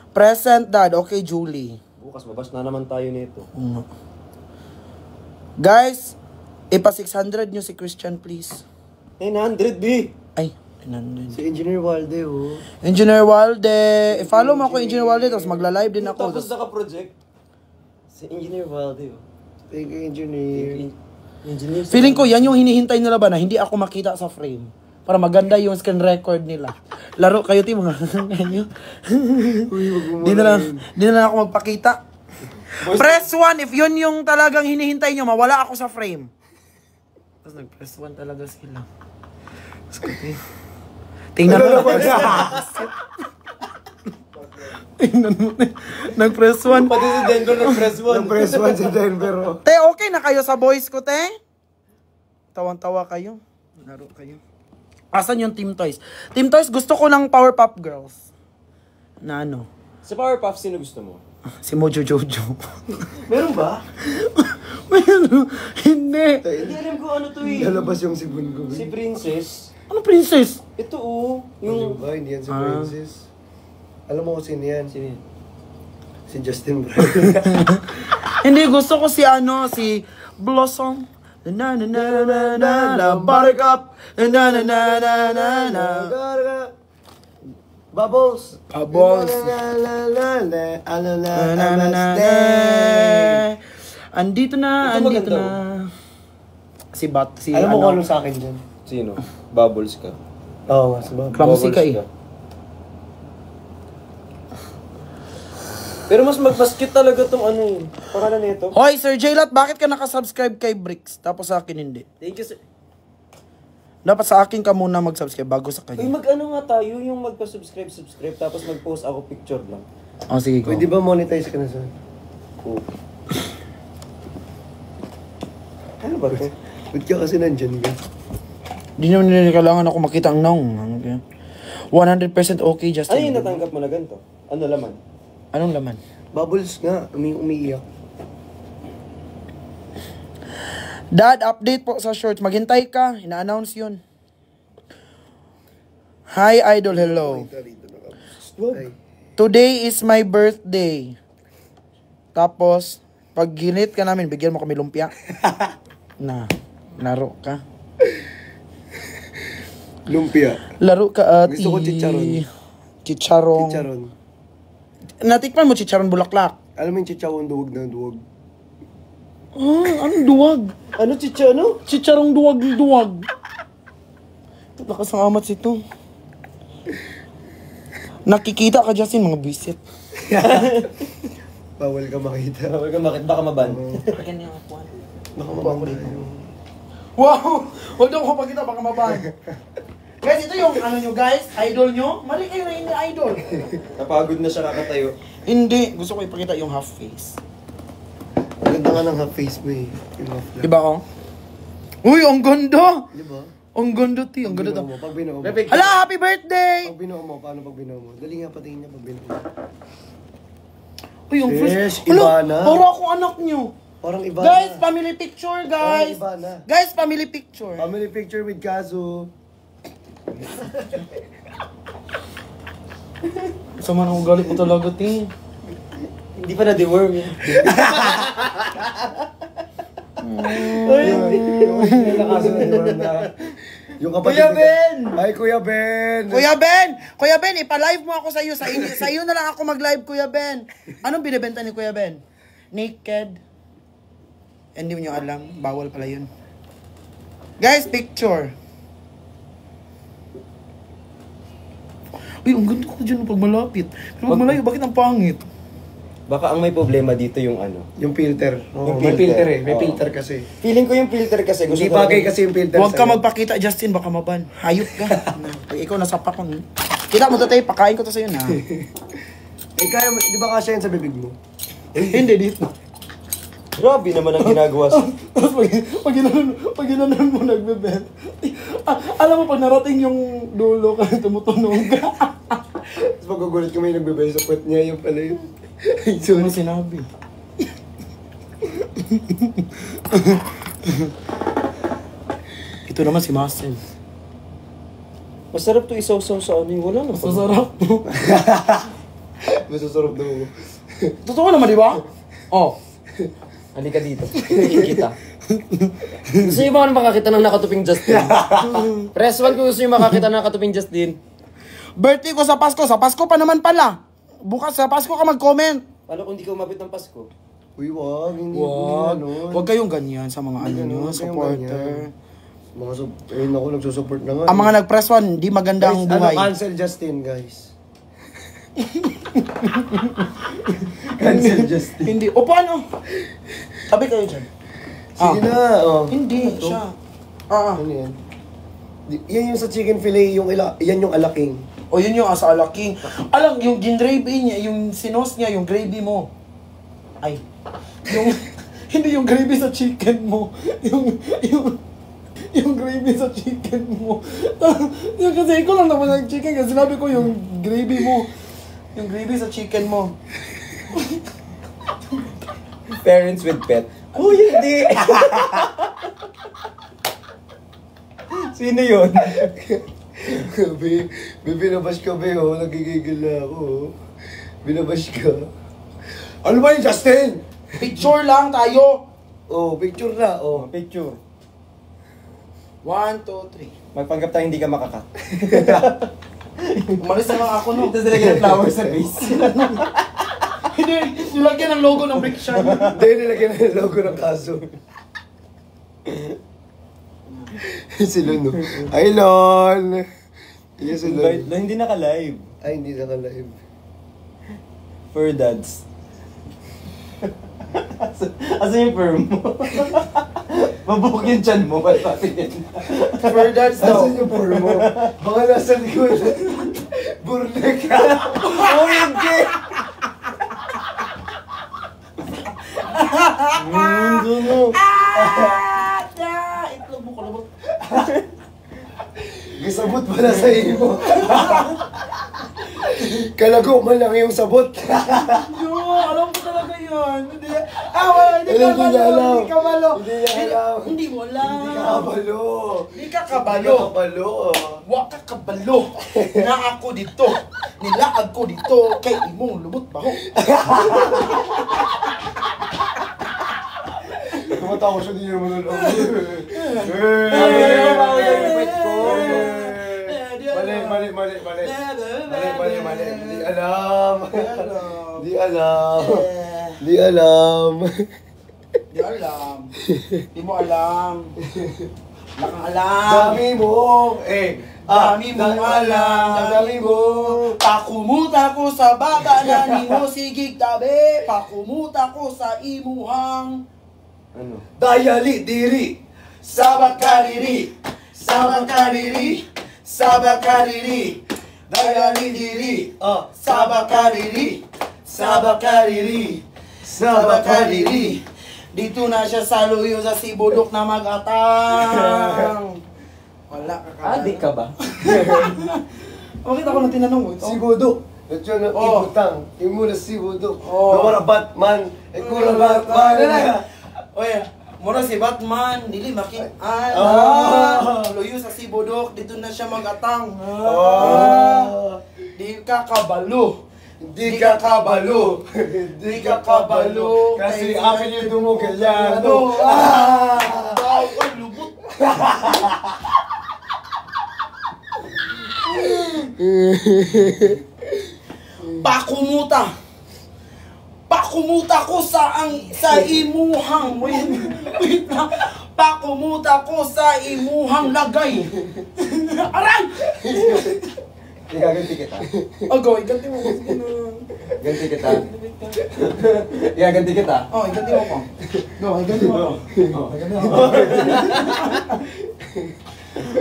Present, Dad. Okay, Julie. Bukas, mabas na naman tayo nito. Guys, ipa 600 nyo si Christian, please. 900, B! Ay, 900. Si Engineer Walde, oh. Engineer Walde. I-follow mo ako, Engineer Walde, tapos magla-live din ako. Tapos naka-project. Si Engineer Valde, oh. Thank you, Engineer. Engineer. Feeling ko, yan yung hinihintay nila ba na hindi ako makita sa frame. Para maganda yung screen record nila. Laro kayo, team. Di na lang ako magpakita. Press 1 if yun yung talagang hinihintay nyo, mawala ako sa frame. Tapos nag-press 1 talaga sila. Tingnan mo. Tingnan mo. Nag-press 1. Pati si Denver nag-press 1. Press 1 sa Denver, oh. Te, okay na kayo sa boys ko, te? Tawang-tawa kayo. Laro kayo. Asan yung Team Toys? Team Toys, gusto ko ng Powerpuff Girls. Na ano? Sa Powerpuff, sino gusto mo? Si Mojo Jojo. Meron ba? Hindi. Hindi alam ko ano to eh. Lalabas yung sibon ko. Si Princess. Ano princess? Ito oh. Yung Yung... ba, hindi yan si Princess. Alam mo kung sino yan? Sino yun? Si Justin Bieber. Hindi, gusto ko si ano, si Blossom. Na na na na na na na Buttercup. Na na na na na na. Bubbles. Bubbles. Andito na, Ito andito maganda, na. Si Bat, si Alam mo kung ano ano. sa akin dyan? Sino? Bubbles ka. Oo, mas ba? Clumsy ka eh. Pero mas cute talaga tong ano eh. Pangalan nito. Hoy, Sir J-Lot, bakit ka nakasubscribe kay Bricks? Tapos sa akin hindi. Thank you sir. Dapat sa akin ka muna mag-subscribe bago sa Uy, kanya. mag-ano nga tayo, yung magpa-subscribe, tapos mag-post ako picture lang. Oh, sige ko. Pwede ba monetize ka na sa? Oh. Ano ba to? Ba't ka kasi nandyan ka? Di naman nila kailangan ako makita ang naong. 100% okay, Justin. Ano yung natanggap mo na ganito? Ano laman? Anong laman? Bubbles nga, umiiyak. Dad, update po sa shorts. Maghintay ka. Ina-announce yun. Hi, Idol. Hello. Ay, Today is my birthday. Tapos, pag ginit ka namin, bigyan mo kami lumpia. Na, laro ka. lumpia. Laro ka at Gusto ko chicharon. Chicharong. Chicharon. Natikman mo chicharon bulaklak. Alam mo yung chicharon duwag na duwag? Ah, anong duwag? Ano chicha, ano? Chicharong duwag. Lakas ang amat ito. Nakikita ka, Justin, mga bisit. Bawal ka makita. Bawal ka makit, baka maban. Baka mabawal tayo. Wow! Huwag daw ko pagkita, baka mabang. Guys, ito yung ano nyo guys, idol nyo. Mali kayo na hindi idol. Napagod na siya kakatayo. Hindi, gusto ko ipakita yung half face. Ganda nga ng half face mo eh. Yung half lang. Diba ko? Uy, ang ganda! Diba? Ang ganda, ti. Ang ganda Binuo mo, to. pag binuo mo. Hala, happy birthday! Pag binuo mo, paano pag binuo mo? Dali nga patingin niya pag binuo mo. Uy, ang Yes, fresh. iba na. Para ako anak nyo. Parang iba Guys, na. family picture, guys. Parang iba na. Guys, family picture. Family picture with Kazu. Sama na ugali mo talaga, ti. Hindi pa na-deworm yun. Yung kapatid Kuya Ben! Ay, Kuya Ben! Kuya Ben, ipa-live mo ako sa iyo. Sa iyo na lang ako mag-live, Kuya Ben. Anong binibenta ni Kuya Ben? Naked. Hindi mo nyo alam. Bawal pala yun. Guys, picture. Uy, ang ganda ko dyan pag malapit. Pero pag malayo, bakit ang pangit? Baka ang may problema dito yung ano. Yung filter. Yung May filter. filter eh. May Oo. filter kasi. Feeling ko yung filter kasi gusto Hindi ko- bagay kasi yung filter Huwag ka sa'yo. magpakita, Justin, baka maban. Hayop ka. Ay, ikaw nasapak ko. Kita mo to, tayo, pakain ko to sa'yo na. Eh, kaya mo, di ba kasya yan sa bibig mo? Hindi, dito. Grabe naman ang ginagawa sa... Tapos pag ginanon mo nagbebent. Alam mo, pag narating yung dulo ka, tumutunog ka. Tapos magugulat ko may nagbebeso sa puwet niya, yung pala yun. Ano sinabi? Ito naman si Marcel. Masarap to isaw-saw sa ano yung wala na. Masarap. Masasarap daw ako. Totoo naman, di ba? Oh. Halika dito. Kita. Gusto niyo ba ako makakita ng nakatuping Justin? Press 1 kung gusto niyo makakita ng nakatuping Justin. Birthday ko sa Pasko. Sa Pasko pa naman pala. Bukas sa Pasko ka mag-comment. Paano kung di ka umabot ng Pasko? Uy, wag. Hindi Wag. ganun. Huwag kayong ganyan sa mga ano Ganun, nyo, huwag kayong supporter. Mga ayun ako, nagsusupport na nga. Ang mga nag-press one, di maganda ang Guys, buhay. cancel Justin, guys. Cancel Justin. Hindi. O paano? Sabi kayo dyan. Sige na, oh. Hindi Ito. siya. Ah. Ano yan? Yan yung sa chicken fillet, yan yung alaking. O yun yung asa alaking. Alam, yung gravy niya, yung sinos niya, yung gravy mo. Ay. Yung, hindi yung gravy sa chicken mo. Yung gravy sa chicken mo. Yung kasi ikaw lang naman ang chicken kasi sinabi ko yung gravy mo. Yung gravy sa chicken mo. Parents with pet. Oh, hindi! Sino yun? Binabash ka, be, oh. Nagigigil na ako, oh. Binabash ka. Ano ba yun, Justin? Picture lang tayo. Oh, picture na, oh. Picture. 1, 2, 3. Magpanggap tayo hindi ka makakat. Umalis na lang ako, no? Tapos nilagyan ng flower sa base. Hindi, nilagyan ng logo ng Brick Shine. Hindi, nilagyan na yung logo ng kaso. Si Lon, no? Ay, Lon! Yes, si Lon. Hindi naka-live. Ay, hindi naka-live. For dads. Asan yung fur mo? Mabuk yung chan mo, ba't pati yan? For dads daw. Asan yung fur mo? Baka nasa likod. Burne ka. Oh, hindi! Duno. Itlog mo, kalabot. Gisabot pala sa imo. Kalago man lang yung sabot. Yo, alam ko talaga yun. Hindi, wala, hindi Hindi ka niya alam. malo, hindi ka malo. Hindi niya alam. Hindi mo alam. Hindi ka kabalo. Hindi ka kabalo. Kabalo. Wa ka kabalo. Na ako dito. Nilaag ko dito. Kay imong lubot baho. Tumatawa siya, di niya naman alam. Mali. Di alam. Di alam. Di alam. Di mo alam. Wala kang alam. Dami mo. Dami mong alam. Dami mo. Pakumuta ko sa baba na ni mo sigig tabi. Pakumuta ko sa imuhang. Ano? Dayali diri. Sabakariri. Sabakariri. Sabakariri. Dayali diri. Sabakariri. Sabakariri. Sabakariri. Dito na siya sa luyo sa Sibudok na mag-atang. Wala ka ka. Adik ka ba? Bakit ako na tinanong mo ito? Sibudok. Ito na Oh. ibutang. Imo na Sibudok. Oh. Nawara Batman. Kura Batman. Oy, mura si Batman, dili makin luyo sa Sibudok, dito na siya mag-atang. Di ka kabalo. Di ka kabalo. Di ka kabalo. Kasi akin yung dumugayano. Daw ka lubot. Pakumuta. Pakumuta ko sa imuhang. Wait lang. Pakumuta ko sa imuhang lagay. Aray! Igaganti kita. Go, iganti mo. Sige na. Ganti kita. Igaganti kita. Oh, iganti mo ko. Go, iganti mo ko. Iganti mo ko.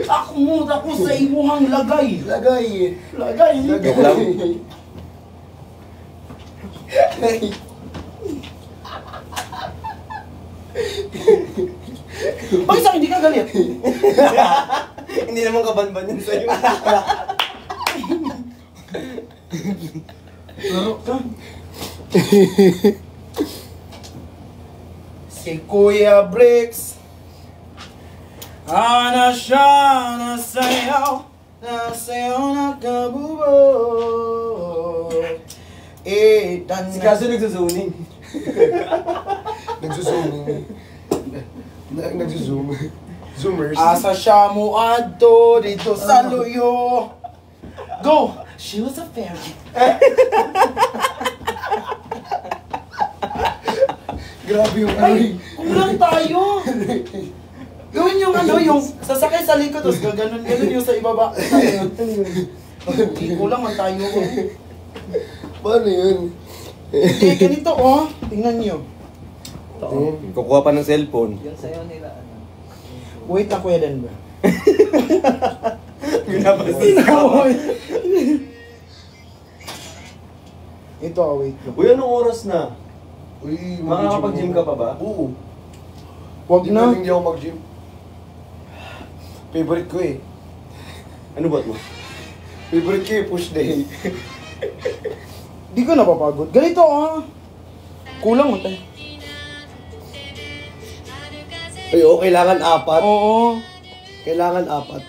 Ako sa imuhang lagay. Lagay. Lagay. Joke lang. Bakit sa akin hindi ka galit? Hindi naman kabanban yun sa'yo. Laro ka. Si Kuya Bricks na siya nasayaw nakabubog Si Kaso nagsusuning. Nagsusuming. Nagsusum. Zoomers. asa siya mo adto dito sa luyo. Go! She was a fairy. Grabe yung Ay, kulang tayo. Gawin yung yung sasakay sa likod, tapos gaganon yung sa ibaba. Hindi kulang man tayo. Paano yun? Hindi, ganito tingnan nyo. Kukuha pa ng cellphone. Yun sa'yo nila, ano. Wait na Kuya Denver. Binabasin Ito, wait lang. Uy, anong oras na? Uy, Makakapag-gym ka pa ba? Oo. Wag Hindi na. hindi ako mag-gym. Favorite ko eh. Ano ba mo? Favorite ko eh, push day. Di ka napapagod. Ganito kulang mo tayo. Ay, oo, kailangan apat. Oo. Kailangan apat.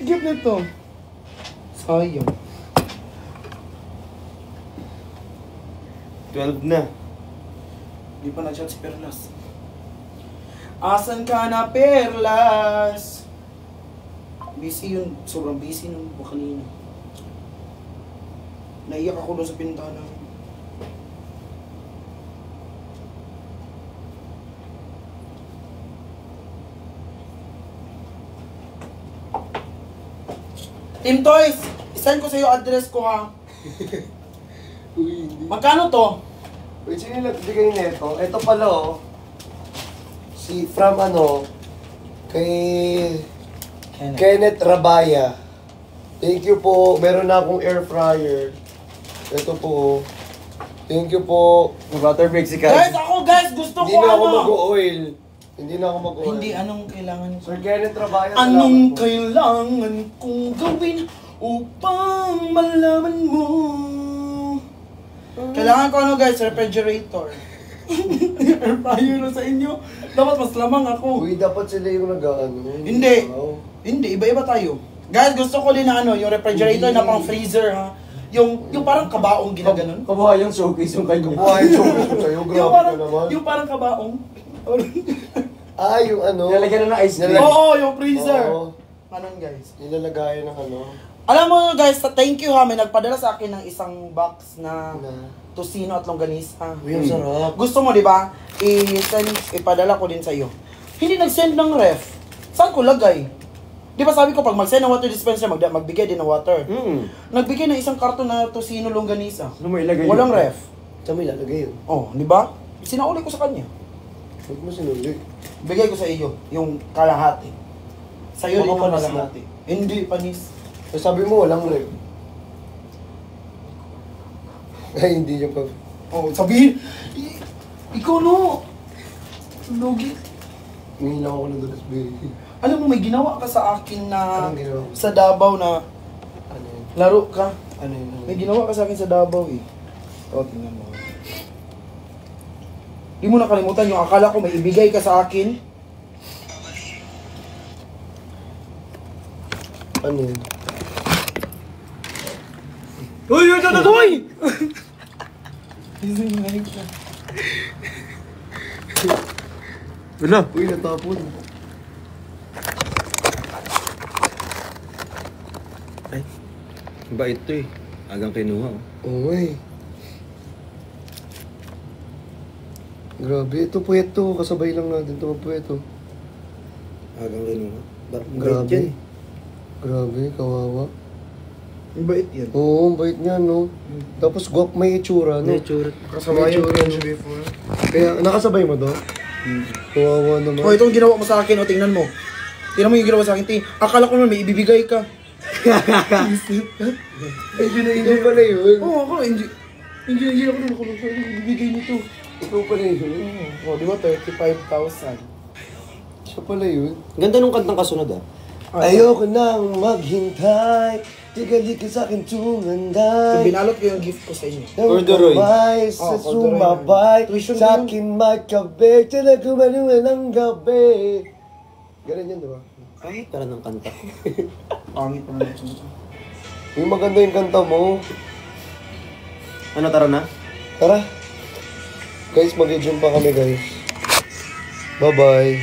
Gip nito. Sayang. 12 na. Di pa na-chat si Perlas. Asan ka na, Perlas? Busy yun. Sobrang busy nung kanina. Naiyak ako doon sa pintana. Team Toys, isend ko sa iyo address ko ha. Uy, hindi. Magkano to? Wait, sino nagbigay nito? Ito pala Si from kay Kenneth Rabaya. Thank you po. Meron na akong air fryer. Ito po. Thank you po. Mag-water break si Guys, Kaso. gusto Hindi ko na ako mag-oil. Hindi na ako mag-oil. Hindi, anong kailangan ko? Sir Kenneth Rabaya. Anong salamat po. kailangan kong gawin upang malaman mo? Kailangan ko guys, refrigerator. Air fryer na sa inyo. Dapat mas lamang ako. Uy, dapat sila yung nag-ano. Hindi. Wow. Hindi, iba-iba tayo. Guys, gusto ko din na yung refrigerator Hindi. na pang freezer ha. Yung parang kabaong ginaganon. Kabuha yung showcase yung kanya. Buhay yung sa'yo. Yung Grabe parang, ka naman. yung parang kabaong. Yung Nilalagyan na ng ice cream. Oo, yung freezer. Oo. Ganon guys. Nilalagayan ng Alam mo guys, thank you ha, may nagpadala sa akin ng isang box na na. tosino at longganisa. Uy, ang sarap. Gusto mo, di ba? Ipadala ko din sa iyo. Hindi nag-send ng ref. Saan ko lagay? Di ba sabi ko, pag mag-send ng water dispenser, magbigay din ng water. Nagbigay ng isang karton na tosino longganisa. Ano mo ilagay? Walang ref. Saan mo ilalagay yun? Oh, di ba? Sinauli ko sa kanya. Huwag mo sinuli. Bigay ko sa iyo, yung kalahati. Sa iyo din yung Baka panis na. kalahati. Hindi, panis. So, sabi mo, walang rep. Ay, hindi niya pa. Oh, sabihin, ikaw no. Lugi. Ngayon lang ako ng dulas, baby. Alam mo, may ginawa ka sa akin na Anong ginawa? sa Davao na Ano yun? laro ka. Ano yun? May ginawa ka sa akin sa Davao eh. O, tingnan mo. Di mo nakalimutan yung akala ko may ibigay ka sa akin. Ano yun? Uy! Uy! Uy! Wala. Uy, natapon. Ay, bait to eh. Agang kinuha. Oo eh. Grabe, ito puweto. Kasabay lang natin ito puweto. Agang kinuha. Grabe. Grabe, kawawa. Ang bait yan. Oo, ang bait niya, no? Tapos may itsura, no? Kasabayan ko May yan siya before. Kaya, nakasabay mo to? Kawawa naman. Oh, ito ang ginawa mo sa akin, o tingnan mo. Tingnan mo yung ginawa sa akin, akala ko naman may ibibigay ka. Enjoy pala yun. Oo, ako, enjoy ako naman, ako ibibigay nito. Ikaw pala yun. Oh, di ba, 35,000. Siya pala yun. Ganda nung kantang kasunod ah. Ayoko nang maghintay. Tigali ka sa akin So, tumanday. binalot ko yung gift ko sa inyo. Corduroy. Nang sa Corduroy. sumabay. Tuition Sa ko yun. akin magkabe. Tila kumaluan ng gabi. Ganun yun, diba? Pangit pala ng kanta. Pangit pa naman ito. Yung maganda yung kanta mo. Ano, tara na? Tara. Guys, mag-gym pa kami, guys. Bye-bye.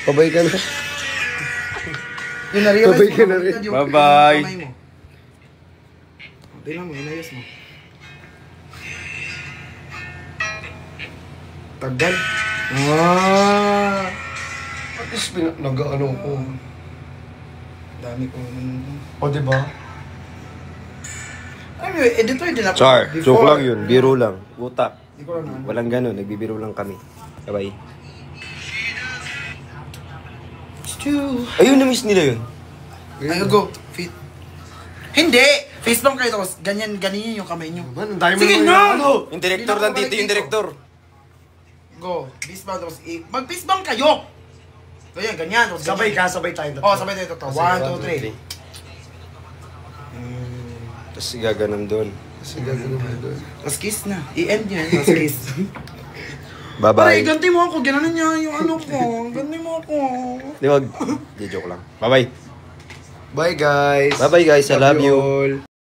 Bye-bye ka na. Yung na-realize Sabay ka na rin. Bye-bye. Tingnan mo, inayos mo. Tagal. At least nag-ano ko. Dami ko. O, diba? Anyway, editor din ako. Char, before. joke lang yun. Biro lang. Utak. Di ko lang Walang ganun. Nagbibiro lang kami. Bye-bye. Stew. Ayun, na-miss nila yun. Ay, go. Fit. Hindi! Face bump kayo tapos ganyan yung kamay nyo. Man, ang dami Sige mo na! ano? Yung director nandito, yung director. Go. Fist bump tapos mag-fist bump kayo! Ganyan, ganyan. Tapos Sabay ganyan. ka, sabay tayo. Oh, sabay tayo ito. 1, 2, 3. Tapos gaganon doon. Sige, gano'n mo doon. Tapos kiss na. I-end yan. Tapos kiss. Pare, Bye-bye. ganti mo ako. Gano'n niya yung ano ko. Ganti mo ako. Di wag. Di joke lang. Bye-bye. Bye, guys. Bye-bye guys. I love you. all.